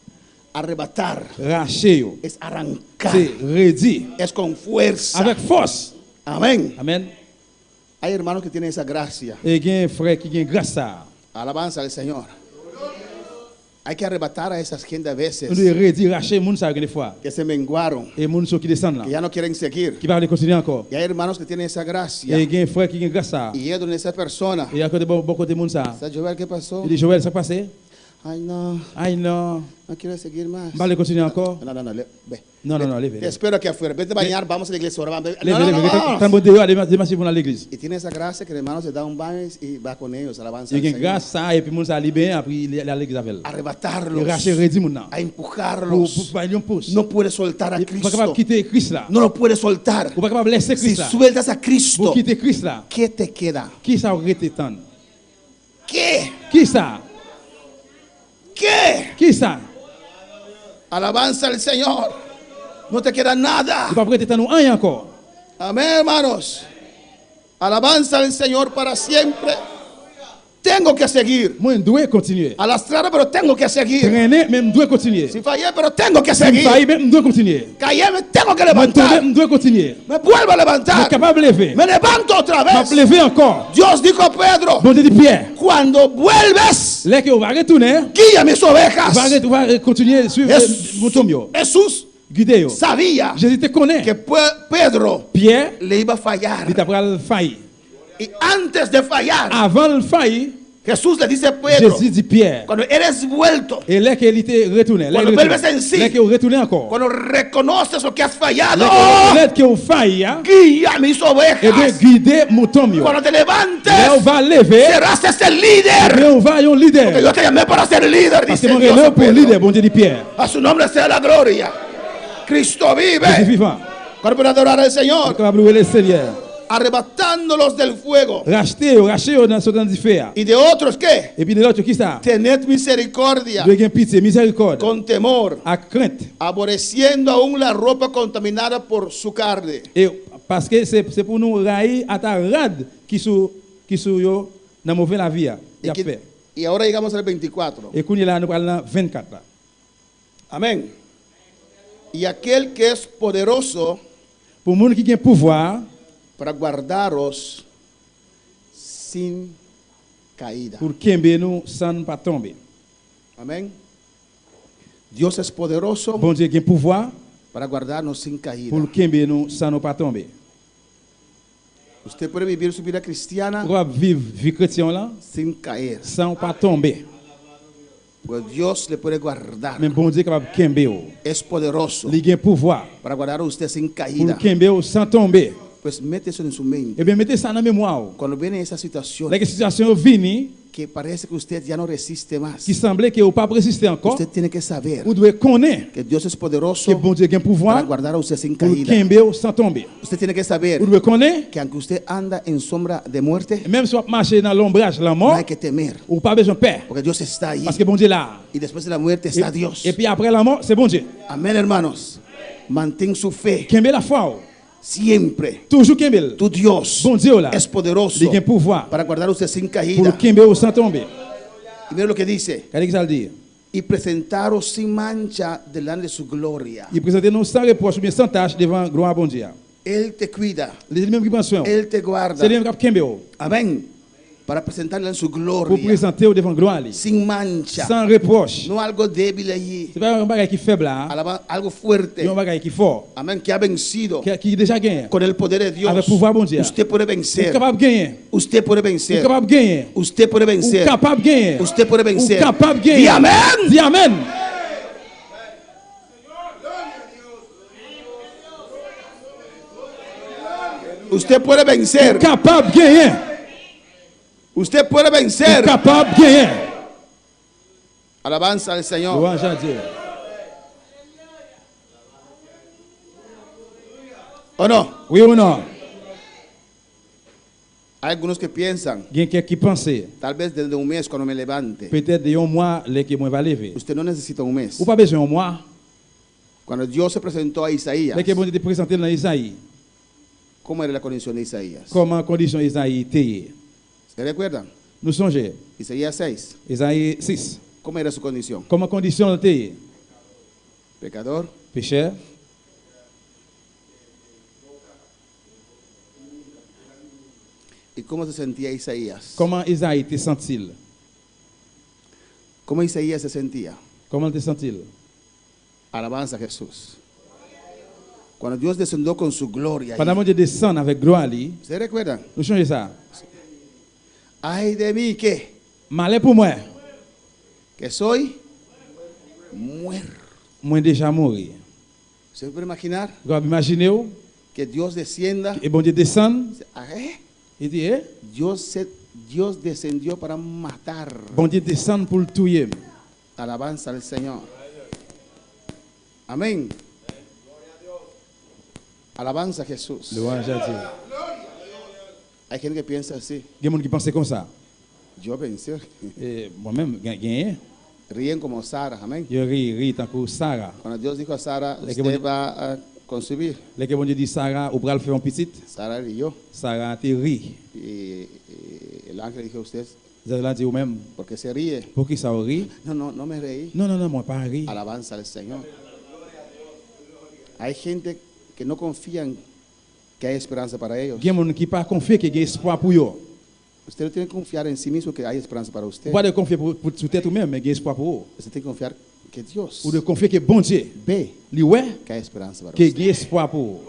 arrebatar, racheter yo. es arrancar, C'est redire es con fuerza. avec force. Amén. Amen. Hay hermanos que tienen esa gracia. Et il y a un frère qui a grâce à. Alabanza al Señor. Hay que arrebatar a esas gente a On veces doit redire racheter moun ça des fois. que se menguaron, Et moun qui descendent là, que ya no quieren seguir. qui va continuer encore. Y hay hermanos que tienen esa gracia. Et il y a un frère qui a grâce à. Y es donde esa persona. Et il y a beaucoup de moun ça. ¿Sabes, Joel, qué pasó? Il dit Joël, ça passé? Ay, no, Ay non, no quiero seguir más. va le continuer encore? No, no, no, ve. Non, non, non, Te levez. espero aquí afuera. Vete a bañar, vamos a la iglesia. Ahora vamos. No, Levez, no, no, levez. no. Tant bon dehors, demain si vous à l'église. Y tiene esa gracia que el hermano se da un baño y va con ellos. Alabanza Il al y a Señor. grâce ça et puis moun ça libéré après il est à l'église avec. Arrebatarlos, Il racheter redire moun là. a Pour empujarlos. lui un pouce. No puede soltar a Il pas capable Cristo. quitter Christ là. No lo puede soltar. Ou pas capable laisser Si Christ là. sueltas a Pour Cristo, quitter Christ là. ¿qué te queda? Qui ça aurait été tant? ¿Qué? Qui ça? ¿Qué? Qui ça? Alabanza al Señor. No te queda nada. Il pas prêter tant nous rien encore. Amén, hermanos. Alabanza al Señor para siempre. Tengo que seguir. Moi dois continuer. A la estrada, pero tengo que seguir. Traîner même dois continuer. Si fallé, pero tengo que Si seguir. failli même dois continuer. Callé, me tengo que Moi tomber levantar. dois continuer. Me vuelvo a Je levantar. capable de lever. Me levanto otra M'a vez. lever encore. Dios dijo a Pedro, Bon Dieu dit Pierre, cuando vuelves, là que on va retourner, guía mis ovejas. on va continuer sur mon tombeau. Jesús Guider yo. sabía Jésus te connaît. que Pedro Pierre, le iba a fallar. il t'a pris failli. Y antes de fallar, Avant le failli, Jesús le dice a Pedro, Jésus dit Pierre. cuando eres vuelto, Et là qu'il était retourné, là Cuando qu'il vuelves en sí. retourné encore. cuando reconoces lo que has fallado, Là qu'il a failli, guía mis et bien ovejas. guider mon tombeau. Cuando te Là on levantes, va lever, serás ese et líder. bien on va y un Que leader. yo te llamé para ser líder, Parce que dice mon Dios a relève pour Pedro. leader, bon Dieu dit Pierre. A su nombre sea la gloria. Cristo Jésus vive. vivant. Cuando pueden adorar al On est Señor, capable de louer le Seigneur. arrebatándolos del fuego. Racheter dans ce temps du fer. Y de otros, ¿qué? Et puis de l'autre, qui ça? Tened misericordia De avoir pitié, miséricorde, con temor, à crainte. aborreciendo aún la ropa contaminada por su carne. Et parce que c'est pour nous railler à ta rade qui sous yo dans mauvais la vie. Il a fait. Y ahora llegamos al 24. Et qu'on est là, nous parlons dans 24 là. Amén. Y aquel que es poderoso Pour les gens qui ont pouvoir, para guardaros sin caída. pour kembe nous sans pas tomber. Amén. Dios es poderoso Bon Dieu qui a pouvoir para guardarnos sin caída. pour kembe nous sans nous pas tomber. Usted puede vivir su vida cristiana Pour vivre vie chrétienne là sin caer. sans pas tomber. Pues Dios le puede guardar. Mais bon Dieu est capable de kembe ou. Es poderoso Il a pouvoir para guardar a usted sin pour caída. kembe ou sans tomber. Pues mete eso en su mente. Eh bien mettez ça dans la mémoire. Cuando viene esa situación La situation vini que parece que usted ya no resiste más, qui semblait que vous pas résister encore, usted tiene que saber vous devez connaître que Dios es que poderoso bon Dieu a para pouvoir guardar a usted sin pour caída. kembe ou sans tomber. Usted tiene que saber Vous devez connaître, que aunque usted anda en sombra de muerte, même si vous marchez dans l'ombrage de la no mort, hay que temer, ou pas besoin de peur. porque Dios está ahí. Parce que bon Dieu est là. Y después de la muerte está Dios. Et puis après la mort, c'est bon Dieu. Amén, hermanos. Mantén su fe Kembe la foi. siempre. Toujours kembe. Tu Dios Bon Dieu là. es poderoso Il a pouvoir para guardar a usted sin pour caída. kembe ou sans tomber. Y mire lo que dice. Qu'est-ce que ça veut dire? Y presentaros sin mancha delante de su gloria. Il présente nous sans reproche ou bien sans tâche devant gloire à bon Dieu. Él te cuida. Les mêmes qui prennent soin. Él te C'est guarda. les mêmes qui kembe ou. Amén. Para presentarle en su Pour gloria. présenter au devant gloire. Sin mancha. Sans reproche. No algo débil allí. C'est pas un bagage qui est faible là. Algo C'est fuerte. un bagage qui est fort. Amén. Que ha vencido Qui est déjà gagné. con el poder de Dios. Avec pouvoir bon Dieu. Usted puede Vous êtes vencer. capable de gagner. Usted puede Vous êtes vencer. capable de gagner. Usted puede Vous êtes vencer. capable de gagner. Usted puede Vous êtes vencer. capable de gagner. Di amén. Dis amen. Usted puede vencer. Capable de gagner. Usted puede vencer. Capable de gagner. Alabanza al Señor. Louange à Dieu. ¿O no? Oui ou non? Hay algunos que piensan, Il y a quelqu'un qui pense, tal vez desde un mes cuando me levante. peut-être de un mois, les que moi va lever. Usted no necesita un mes. Ou pas besoin un mois. Cuando Dios se presentó a Isaías, Les que bon Dieu te présenter dans Isaïe. ¿cómo era la condición de Isaías? Comment condition Isaïe était. ¿Se recuerdan? Nous songez. Isaías 6. Isaïe 6. ¿Cómo era su condición? Comment condition était. pecador. pécheur. ¿Y cómo se sentía Isaías? Comment Isaïe te sent-il? ¿Cómo Isaías se sentía? Comment te sent-il? Alabanza a Jesús. Cuando Dios descendió con su gloria. Pendant que Dieu descend avec gloire, ¿Se recuerdan? nous changeons ça. Ay de mí que Malheur pour moi, soy muerto. moi déjà mort. ¿Se puede imaginar Vous imaginez que Dios descienda? et bon Dieu descend, il dit, Dios descendió para matar. bon Dieu descend pour le tuer. Alabanza al Señor. Amén. Alabanza a Jesús. Louange à Dieu. Hay gente que piensa así. Il y a des gens qui pensent comme ça. Yo pensé. Et moi-même, gagné. Ríen como Sara. Amén. Je ris tant que Sarah. Cuando Dios dijo a Sara, Le que usted bon- va a concebir. Les que bon Dieu dit Sarah, ou bral faire un petit, Sara rió. Sarah te rit. Y el ángel dijo, usted, Vous allez dire vous-même, ¿por qué se ríe? pour qui ça rit? No me reí. Non, non, non, moi pas rire. Alabanza al Señor. Hay gente que no confían que hay esperanza para ellos. Il y a des gens qui pas confier qu'il y a espoir pour eux. Usted no tiene que confiar en sí mismo que hay esperanza para usted. Pas de confier pour sous tête ou même, mais il y a espoir pour eux. Usted tiene que confiar que Dios Ou de confier que bon Dieu, ve lui ouais, que hay esperanza para qu'il usted. y a espoir pour eux.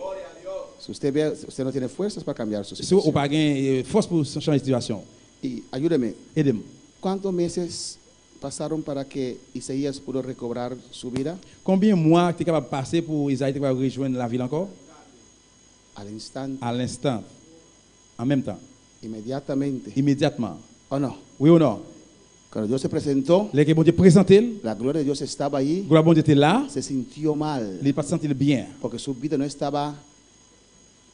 Si usted ve, usted no tiene fuerzas para cambiar su Si ou situación. pas gain force pour changer de situation. Y ayúdeme, Aidez-moi. ¿cuántos meses pasaron para que Isaías pudo recobrar su vida? Combien de mois tu es capable de passer pour Isaïe te capable de rejoindre la ville encore? Al instante, À l'instant. En même temps. inmediatamente. Immédiatement. ¿O no? Oui ou non? Cuando Dios se presentó, Les que bon Dieu présenté, la gloria de Dios estaba allí, gloire bon Dieu était là, se sintió mal, il pas senti bien. porque su vida no estaba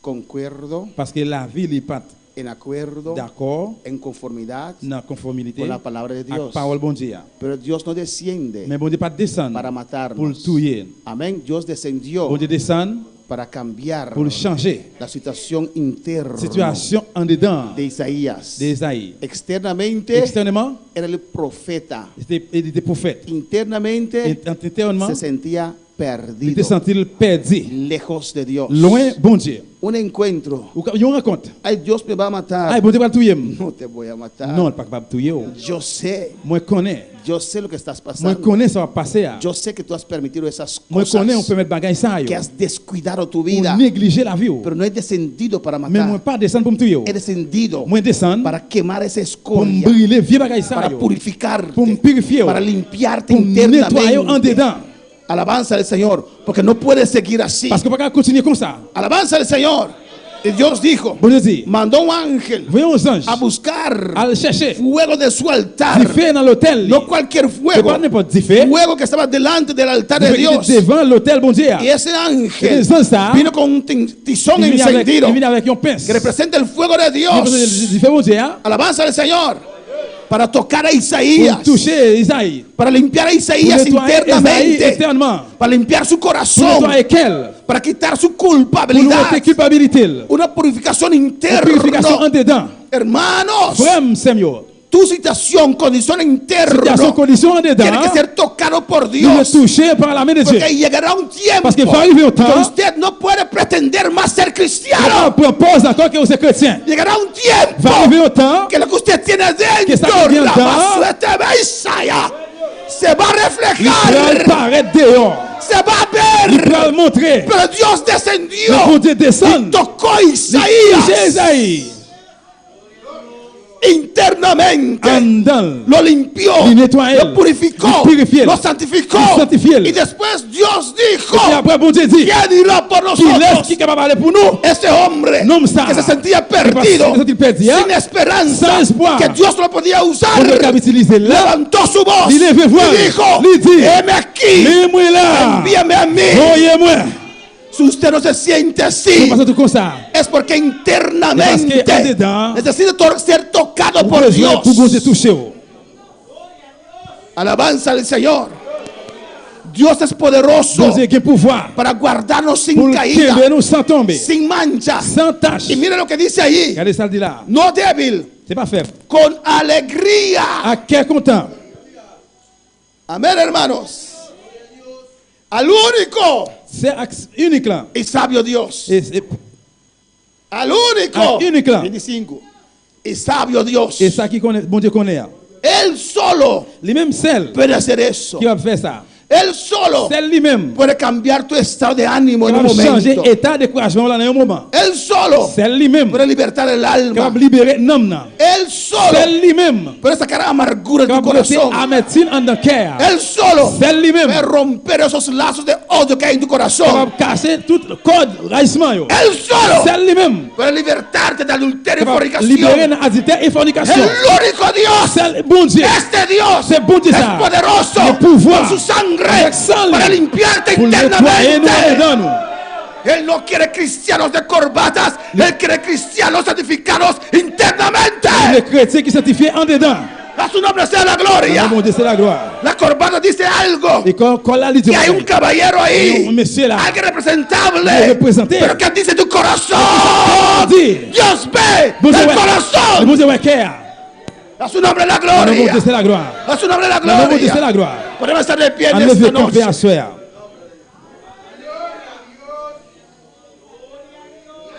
concuerdo, Parce que la ville n'est pas en acuerdo, d'accord en conformidad dans conformité con la palabra de avec la Dios. parole bon Dieu. Pero Dios no desciende Mais bon Dieu pas descendre para pour le matarnos. tuer. Amén. Dios descendió Bon Dieu descend para cambiar pour le changer. la situación interna Situation en dedans de Isaías. d'Isaïe. Externamente Externement, era el profeta. il était prophète. Internamente Intérieurement, se sentía il perdido, était senti perdu. lejos de Dios. Loin, bon Dieu. Un encuentro. Il y a une rencontre. Ay, Dios me va a matar. Ah, bon Dieu va le tuer. No te voy a matar. Non, il n'est pas capable de tuer. Yo sé, Moi, je connais. yo sé lo que estás Moi, je pasando. connais ça va passer. Yo sé que tú has permitido esas Moi, je connais, on cosas, peut mettre bagaille ça. que has descuidado tu vida, Pour négliger la vie. pero no he descendido para Mais moi, matar. pas descendre pour me tuer. He descendido Moi, descendre para quemar esa pour me escoria, brûler vieux bagaille ça. para purificarte, Pour me purifier. para limpiarte Pour nettoyer en internamente. dedans. Alabanza al Señor, porque no puedes seguir así. Parce qu'on ne peut pas continuer comme ça. Alabanza al Señor. Y Dios dijo, Bon Dieu dit, mandó un ángel voyons aux anges. a buscar À le chercher. fuego de su Du altar. feu dans l'hôtel. No cualquier C'est fuego, pas n'importe du feu. fuego que estaba delante del altar de Du feu qui Dios. était devant l'hôtel, bon Dieu. Y ese ángel Et les ça, vino con un tizón Il encendido vient avec un pince. que representa el fuego de Dios. Du feu, bon Dieu. Alabanza al Señor. Para tocar a Pour Isaías, toucher Isaïe. para limpiar a Pour Isaías nettoyer Isaïe internamente, éternellement. para limpiar su Pour corazón, nettoyer qu'elle. para quitar su Pour nous culpabilidad, ôter culpabilité. una purificación Une purification en interna. dedans. Hermanos, Frère, Seigneur. tu situación, condición Situation, interna, condition en tiene dedans. que ser tocado por Nous le Dios. toucher par la main de Dieu. Porque llegará un tiempo Parce qu'il va arriver un que temps. usted no puede pretender más ser On cristiano. propose encore que vous êtes chrétien. Llegará un Va tiempo arriver un temps. que lo que usted tiene Que ça dentro, devient la temps. basura de Isaías, se va a Il va reflejar, paraître dehors. se va a Il ver. va le montrer. Pero Dios Le descendió bon Dieu y descend. tocó a Toucher Isaías Isaïe. internamente. Andal. Lo limpió, Le nettoyó, lo purificó, le purifió, lo santificó. le santifió. Y después Dios Et dijo, après, bon Dieu dit. ¿quién irá por Qui laisse nosotros? qui est capable d'aller pour nous? Ese hombre No, ça. que se sentía Que perdido, se sentía perdido, sin esperanza, sans espoir, que Dios no lo podía usar, On peut utiliser là. levantó su voz Il est fait voir. y dijo, Il dit, heme aquí, Mais moi là. envíame a mí. Voyez-moi. Si usted no se siente C'est así, pas tout comme ça. es porque internamente Es que en dedans, necesita ser tocado por Pour Dios. bon Dieu toucher. Alabanza al Señor. Dios es poderoso Bon Dieu qui a pouvoir. para guardarnos sin Pour caída, que nous sans tomber. sin mancha. Sans tâche. Y mire lo que dice ahí, Regardez ça dit là. no débil, C'est pas faible. con alegría. À quel content. Amén, hermanos. al único C'est axe unique là. y sabio Dios. Et Al único. unique là. 25. Y sabio Dios. Et ça qui connaît, bon Dieu connaît. Él solo Les mêmes celles puede hacer eso. qui va faire ça. Él solo Celle lui-même puede cambiar tu estado de ánimo qui en un va changer momento. état de découragement là dans un moment. Él solo Celle lui-même puede libertar el qui va alma. libérer l'âme. Él solo Celle lui-même puede sacar amargura qui de va tu porter corazón. amertume en ton cœur. Él solo Celle lui-même puede romper esos lazos de odio que hay en tu qui va corazón. casser tout le code raissement. Yo. Él solo Celle lui-même puede libertarte de adulterio qui y va libérer fornicación. l'adultère et fornication. El único Dios, Celle, bon Dieu, este Dios, c'est bon Dieu es ça. poderoso Le pouvoir con su sangre avec sang para limpiarte pour nettoyer nous et internamente. dans nous. Él no quiere cristianos de corbatas, él quiere cristianos santificados internamente. Les chrétiens qui sanctifient en dedans. A su nombre sea la Dans gloria. le monde, c'est la gloire. La corbata dice algo. Et quand la dit Que hay un caballero ahí, un monsieur là, alguien le representable. représenter. Pero ¿qué dice tu corazón? dit, Dios ve bon Dieu, el ouais. Le corazón. bon Dieu, ouais, cœur. A su nombre la Dans le monde, gloria. c'est la gloire. A su nombre la Dans le monde, c'est gloria. la gloire. Podemos estar de pie en On ne esta veut camper à noche. soir.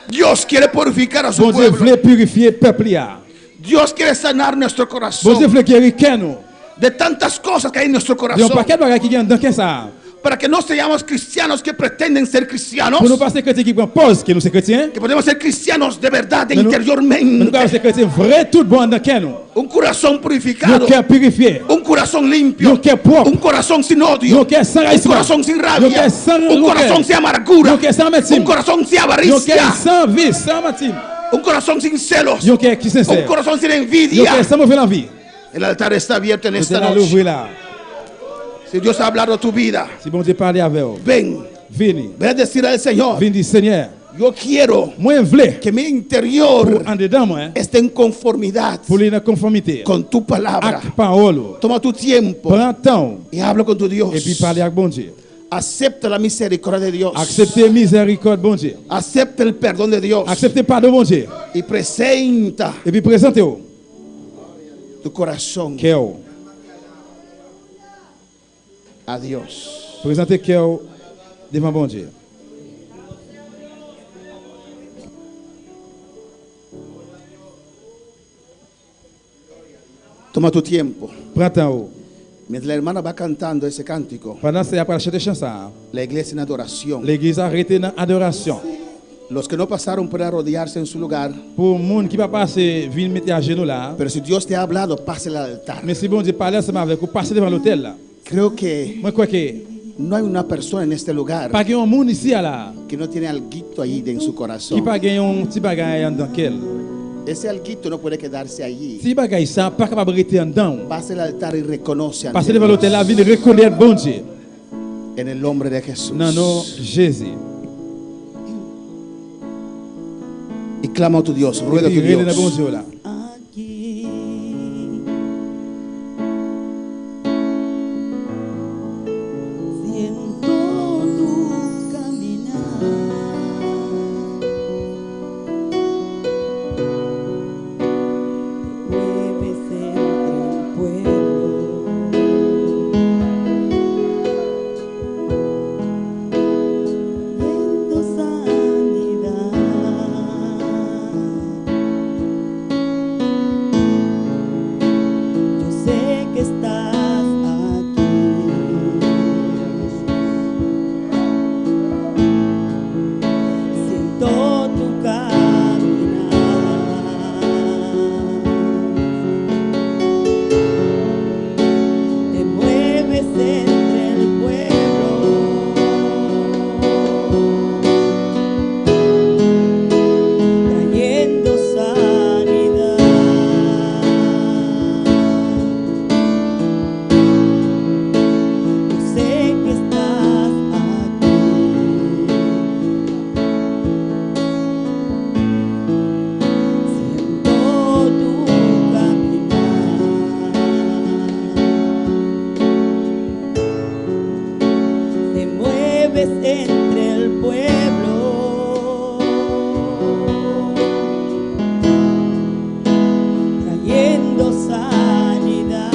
Dios quiere purificar a su Bon Dieu pueblo. voulait purifier le peuple là. Dios quiere sanar nuestro Bon Dieu corazón voulait guérir nous. de tantas cosas que hay en nuestro Il y a un corazón. paquet de bagages qui viennent dans qu'est ça. Para que no seamos cristianos que pretenden ser cristianos, Pour nous passer chrétiens qui prennent pause, que nous sommes chrétiens. que podemos ser cristianos de verdad, Mais nous interiormente. sommes chrétiens vrais, tout bon dans qu'est nous. Un corazón Nos purificado, cœurs purifiés. un corazón limpio, Nos cœurs propres. un corazón sin odio, Nos cœurs sans un raissement. corazón sin Nos rabia, cœurs sans un rancœur. corazón sin amargura, Nos cœurs sans un amertume. corazón sin Nos avaricia, cœurs sans vie, sans matin. un corazón sin celos, Nos cœurs qui un sincères. corazón sin Nos envidia. cœurs sans mauvaise envie. El altar está abierto en Nous esta allons noche. l'ouvrir là. Si Dios ha hablado tu vida, Si bon Dieu parle avec vous. ven, Vini. ven a decir al Señor, Vini dit Seigneur. yo quiero Moi, je voulais que mi interior en dedans, moi, esté en conformidad pour les conformité. con tu palabra. Avec parole. Toma tu tiempo Prends temps. y habla con tu Dios. Et puis parler avec bon Dieu. Acepta la misericordia de Dios. Acceptez miséricorde, bon Dieu. Acepta el perdón de Dios. Acceptez pardon, bon Dieu. Y presenta Et puis présentez-vous. tu corazón Cœur. a Dios. Présentez cœur devant bon Dieu. Toma tu tiempo. Prends temps. Mientras la hermana va cantando ese cántico, Pendant que après chanter chanson, la iglesia en adoración. l'église a arrêté dans l'adoration. Los que no pasaron pueden arrodillarse en su lugar. Pour les gens qui ne pas passer, viennent mettre à genoux là. Pero si Dios te ha hablado, pásale al altar. Mais si bon Dieu parle ensemble avec vous, passez devant l'hôtel là. Creo que Moi, je crois que no hay una persona en este lugar pas qu'il y a un monde ici là que no tiene alguito ahí en su qui corazón. pas gagné un petit bagage dans quel. Ese alguito no puede quedarse allí. Si bagage ça pas capable de rester en dedans. Pase al altar y reconoce ante Passez devant Dios. l'hôtel là, venez reconnaître bon Dieu. En el nombre de Jesús. Dans le nom de Jésus. Y clama a tu Dios, ruega a tu Et puis, bon Dios. Dieu là. Aquí siento tu caminar, te mueves entre el pueblo, viendo sanidad. Yo sé que estás aquí. Siento tu caminar. Te mueves entre el pueblo, trayendo sanidad. Yo sé que estás aquí. Siento tu caminar. Te mueves entre el pueblo, trayendo sanidad.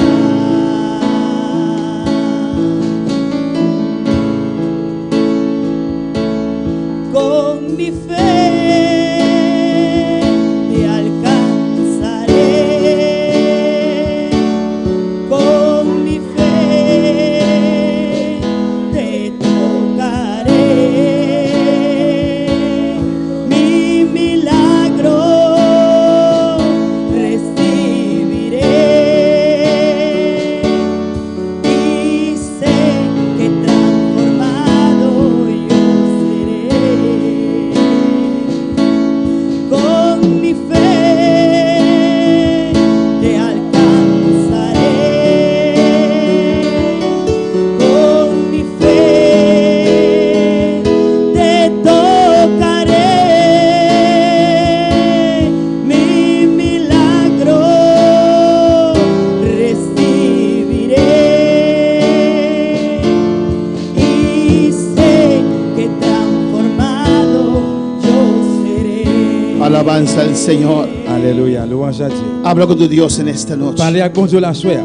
alabanza al Señor. Alléluia. Louange à Dieu. Habla con tu Dios en esta noche. Parlez avec bon Dieu la soeur.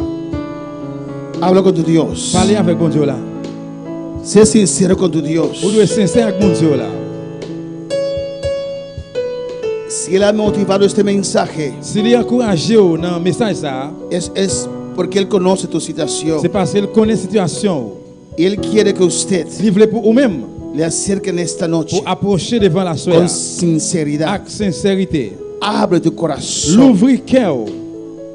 Habla con tu Dios. Parlez avec bon Dieu là. Sé sincero con tu Dios. Vous devez être sincère avec bon Dieu là. Si Él ha motivado este mensaje, S'il est encouragé dans le message ça, es porque Él conoce tu situación. c'est parce qu'il connaît la situation. Y Él quiere que usted Il veut pour vous-même le acerque en esta noche pour approcher devant la soeur con sinceridad. avec sincérité. Abre tu corazón. L'ouvrir cœur.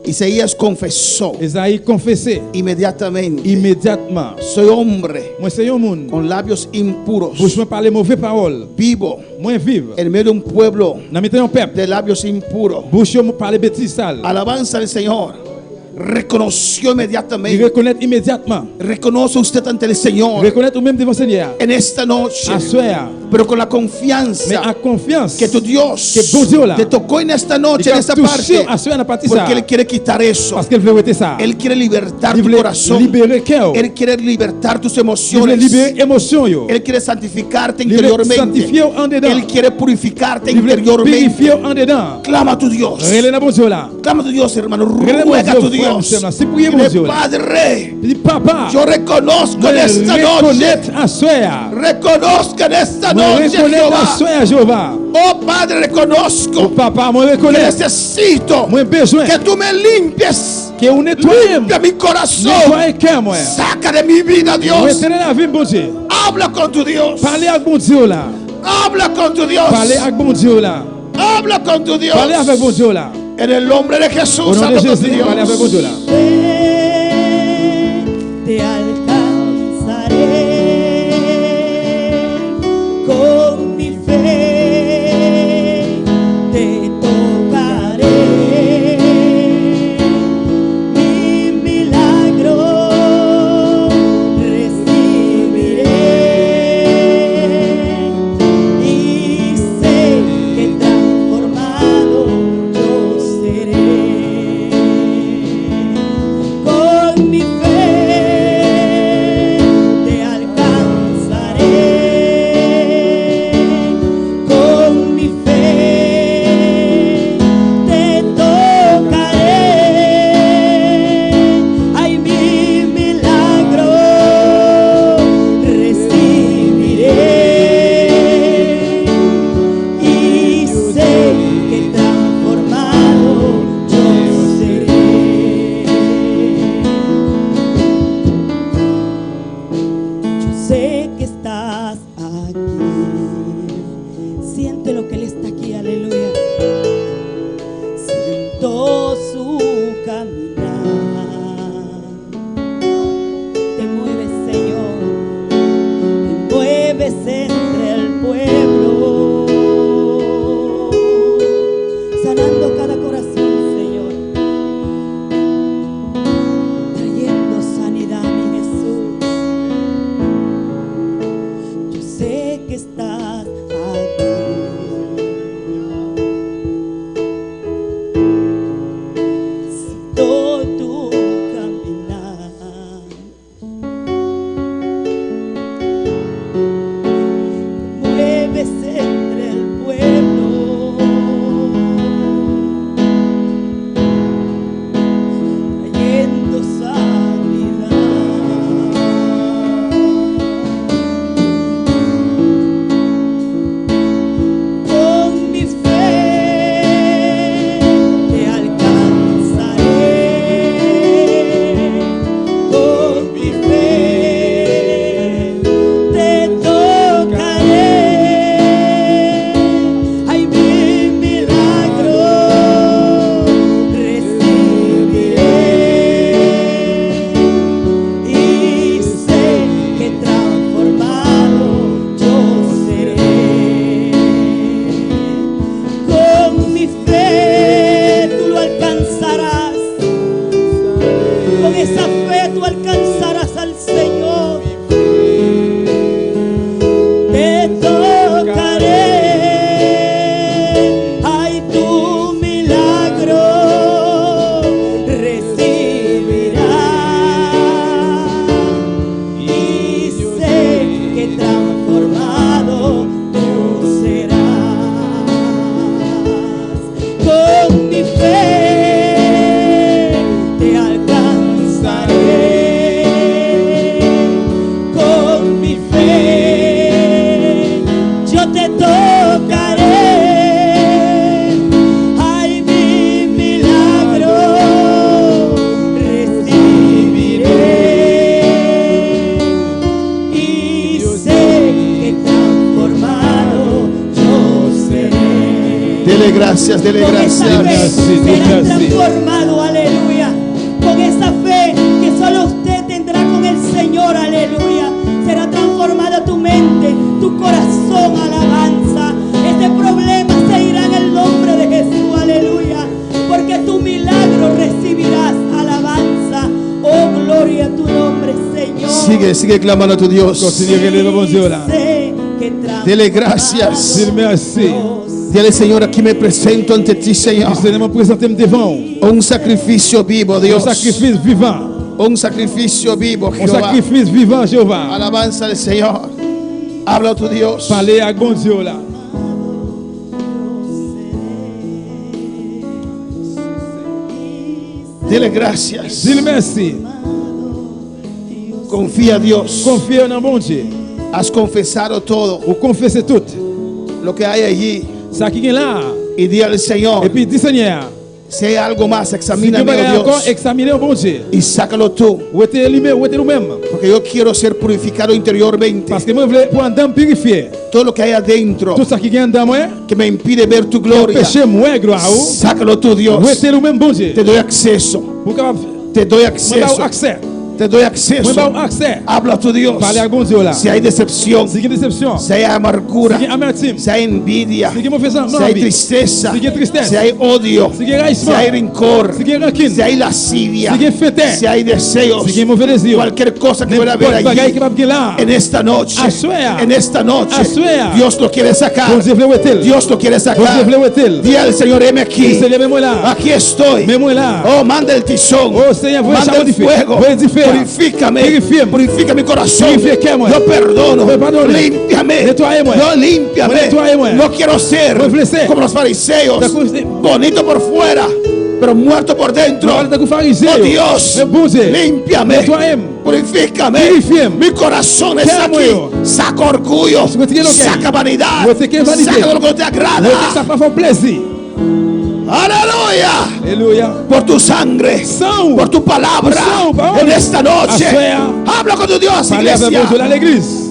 Isaías confesó Esaïe confessé inmediatamente: immédiatement. soy hombre Moi c'est un monde. con labios impuros, Bouche moi parler mauvais paroles. vivo Moi vive. en medio de un pueblo Dans mettez un peuple. de labios impuros. Bouche moi parler bêtises sales. Alabanza al Señor. Reconoció Il inmediatamente. reconnaît immédiatement. Reconoce usted ante el Il Señor reconnaît vous-même devant le Seigneur. en esta noche, À soeur. pero con la Mais confianza à confiance. que tu Dios Que bon Dieu là. te tocó en esta Il noche, en va esta toucher parte, à soeur dans la partie ça. porque Él quiere quitar eso. Parce qu'elle veut arrêter ça. Él quiere libertar Il tu veut corazón. libérer cœur. Él quiere libertar tus Il veut emociones. libérer émotion yo. Él quiere santificarte Il veut interiormente. sanctifier en dedans. Él quiere purificarte Il veut interiormente. purifier en dedans. Clama a tu Dios. Relève la bon Dieu là. Clama a tu Dios, hermano. Relève Ruega a tu mon Dieu, frère, Dios. monsieur, là. Si priez mon Dile, Dieu là. Padre, Il dit papa. yo reconozco Moi en esta noche. reconnaître à soeur. Reconozco en esta Moi noche, reconnaître à Jehová. soeur Jéhovah. Oh Padre, Oh reconozco papa, moi que reconnaître. necesito Moi besoin que tú me limpies. que on nettoie. Limpia mi corazón. Nettoie cœur moi. Saca de mi vida, Moi Dios. tenez la vie bon Dieu. Habla con tu Dios. Parlez avec bon Dieu là. Habla con tu Dios. Parlez avec bon Dieu là. Habla con tu Dios. Parlez avec bon Dieu là. En el nombre de Au Jesús, nom de habla con tu Jésus, parlez avec bon Dios. Dieu là. Te alcanzaré con mi fe, te tocaré, mi milagro recibiré y sé que transformado yo seré. Con mi fe te alcanzaré, con mi fe te tocaré, ay mi milagro recibiré y sé que transformado yo seré. Yo sé que estás aquí. Siente lo que Él está aquí, aleluya. Siento su caminar. Te mueves, Señor. Te mueves entre el pueblo. Sanando cada corazón, Señor. Trayendo sanidad, mi Jesús. Yo sé que estás aquí. Siento tu caminar. Te mueves entre el pueblo. Trayendo sanidad. Con mi fe te alcanzaré, con mi fe te tocaré, ay mi milagro recibiré y sé que transformado yo seré. Con mi fe tú lo alcanzarás. Con esa fe tú alcanzarás al Señor. Te tocaré. Ay, tu milagro recibirás. Y sé que transformado tú serás. gracias, dele Con esa gracias. fe serás Gracias. transformado, aleluya. Con esa fe que solo usted tendrá con el Señor, aleluya. Será transformada tu mente, tu corazón, alabanza. Este problema se irá en el nombre de Jesús, aleluya. Porque tu milagro recibirás, alabanza. Oh, gloria a tu nombre, Señor. Sigue clamando a tu Dios. Continue à le bon Dieu là. Sé que Dele gracias. Dis merci. Dile, Señor, aquí me presento ante ti, Señor. Je me présente devant vous. Un sacrificio vivo, Un Dios. sacrifice vivant. Un sacrificio vivo, Un Jehová. sacrifice vivant, Jéhovah. Alabanza al Señor. Habla a tu Dios. Parlez à bon Dieu là. Dile gracias. Dis merci. Confía a Dios. Confiez en bon Dieu. Has confesado todo Ou confessez tout. lo que hay allí. Ça qui est là. Y di al Señor, Et puis dis Seigneur. si hay algo más, Si tu examíname, veux oh encore Dios, examiner au bon Dieu. y sácalo tú. Où était lui-même, où était nous-mêmes. Porque yo quiero ser purificado interiormente. Parce que moi, je voulais pour un dame purifier. Todo lo que hay adentro Tout ça qui est dans moi, que me impide ver tu gloria, péché, moi, gloire. sácalo tú, Dios. Où était nous-mêmes, bon Dieu. Te doy acceso. Pour capable. Te doy Moi, acceso. accès. Te doy Moi, acceso. accès. Habla a tu Dios. Parlez à bon Dieu là. Si hay decepción, Si il y a déception. si hay amargura, Si il y a amertume. si hay envidia, Si il y a mauvaise si hay tristeza, Si hay tristeza. si hay odio, Si il y a si raissement. hay rencor, Si il y a rancune. si hay lascivia, Si il y a fête. si hay deseos, Si il y a mauvais désir. cualquier cosa que pueda haber N'importe bagaille allí qui va bien là. en esta noche, Asuea. en esta noche, Asuea. Dios lo quiere sacar. Bon Dieu, voulez où est-il? Dios lo quiere Bon sacar. Dieu, voulez où est-il? Dile al Señor, heme aquí. Seigneur, mets-moi là. Aquí estoy. Mets-moi là. Oh, manda el tizón. Oh, Seigneur, voyez Manda ça el modifier. fuego. Voyez différent. Purifícame. Purifíame. Purifica mi corazón. Purifiquez-moi. Yo perdono. Me pardonne. Límpiame. Nettoyez-moi. Yo límpiame. Nettoyez-moi. No quiero ser Me voulez ser. como los fariseos. D'accord. Bonito por fuera, pero muerto por dentro. Parle de pharisée. Oh Dios, Mais bon Dieu. límpiame. Nettoyez-moi. Purifícame. Purifiez-moi. Mi corazón está aquí. Quédame. Saca orgullo. Retirez lo que hay. Saca vanidad. Retirez vanité. Saca lo que no te Où agrada. est-ce que ça pas fait plaisir? Aleluya. Alléluia. Por tu sangre, Sang. por tu palabra, Sang, parole. en esta noche. Asuea. Habla con tu Dios, Parlez avec bon Dieu iglesia. là à l'église.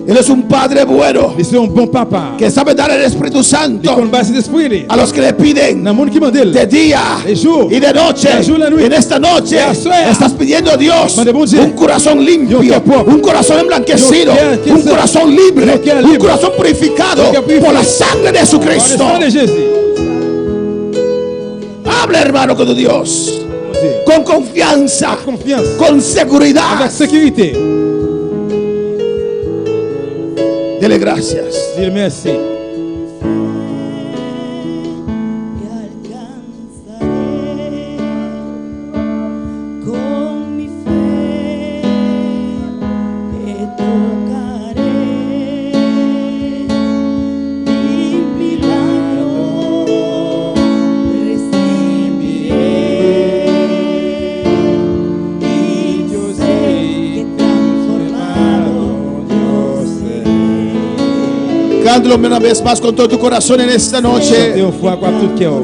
Él es un Padre bueno Mais c'est un bon papa. que sabe dar el Espíritu Il Santo combat cet esprit. a los que le piden Dans le monde qui m'a dit. de día De jour. y de noche. De jour, la nuit. En esta noche De asuea. estás pidiendo a Dios Mande bon Dieu. un corazón limpio, Yo quiero. un corazón emblanquecido, Yo quiero un ser- corazón libre, Yo quiero un libre. corazón purificado Yo quiero purificar. por la sangre de Par le Jesucristo. sang de Jésus. Habla, hermano, con tu Dios Mon Dieu. con confianza, Confiance. con seguridad. Avec sécurité. Dele gracias. Dis merci. Y alcanzaré con mi fe, te tocaré, mi milagro recibiré, y yo sé que transformado yo seré. Cántalo una vez más con todo tu corazón en esta Chantez noche, une fois quoi tout cœur.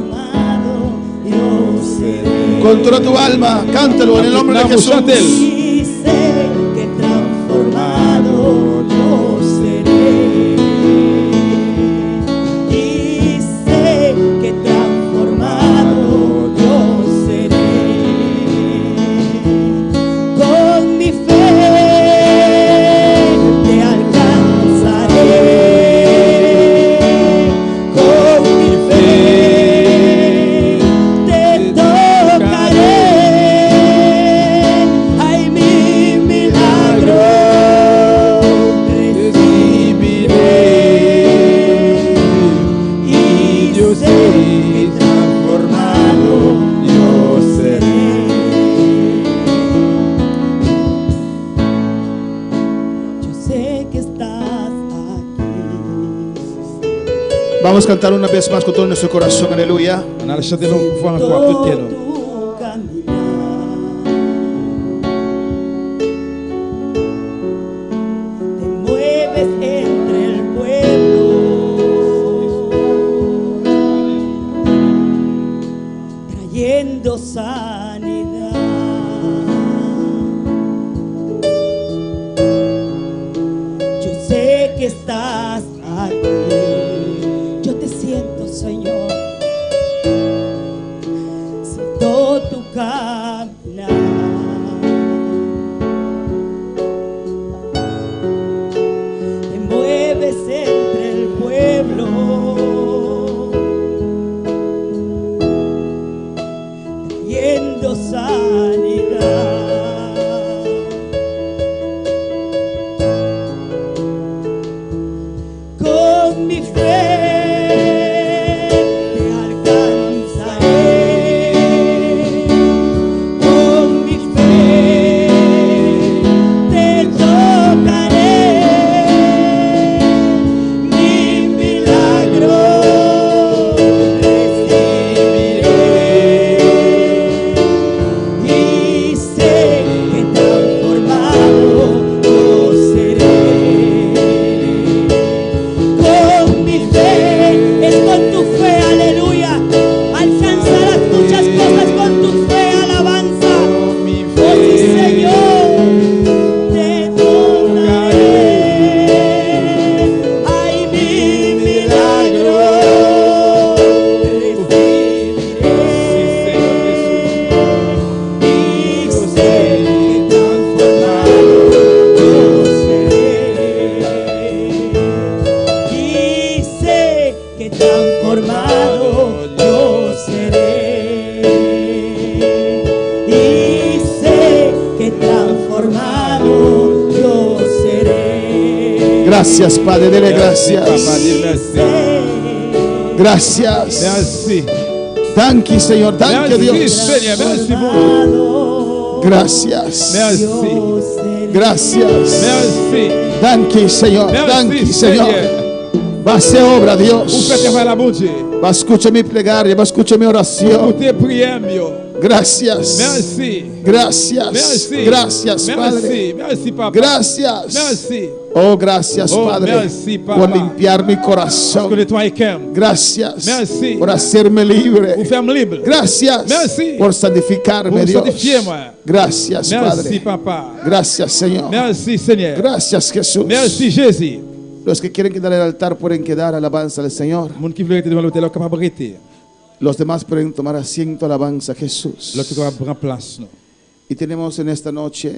Yo seré. con toda tu alma. Cántalo en el nombre de Vamos, Jesús. chantez. Y sé que transformado yo seré. Y sé que transformado yo seré. Con mi fe te alcanzaré. Con mi fe te tocaré. Ay, mi milagro recibiré. Y yo sé que transformado yo seré. Yo sé que estás aquí. Vamos a cantar una vez más con todo nuestro corazón. Aleluya. On a chanté une fois encore tout cœur. Tu caminar. Te mueves entre el pueblo, trayendo sanidad. Yo sé que estás aquí. Yo te siento, Señor. Gracias, Padre, dele Merci, gracias. papa, dis merci. Gracias. Merci. Thank you, Señor. Thank you, Merci, Dios. Seigneur. Merci, bon Dieu. Gracias. Merci. Gracias. Merci. Thank you, Señor. Thank Merci, you, Señor. Seigneur. Va a ser obra, Vous Dios. faites travail la bon Dieu. Va a escuchar mi plegaria, va a escuchar mi oración. Écoutez, prière, mio. Gracias. Merci. Gracias. Merci. Gracias, Padre. Merci. Merci, papa. Gracias. Merci. Oh, gracias, Oh, Padre, merci, Papa. por limpiar mi Que corazón. nettoyer cœur. Gracias Merci. por hacerme libre. Vous ferme libre. Gracias Merci. por santificarme, Vous Dios. sanctifiez, moi. Gracias, Merci, Padre. papa. Gracias, Señor. Merci, Seigneur. Gracias, Jesús. Merci, Jésus. Los que quieren quedar en el altar pueden quedar, alabanza al Señor. Moun qui veut être devant l'autel, est capable de rester. Los demás pueden tomar asiento, alabanza a Jesús. L'autre capable de prendre place. Non. Y tenemos en esta noche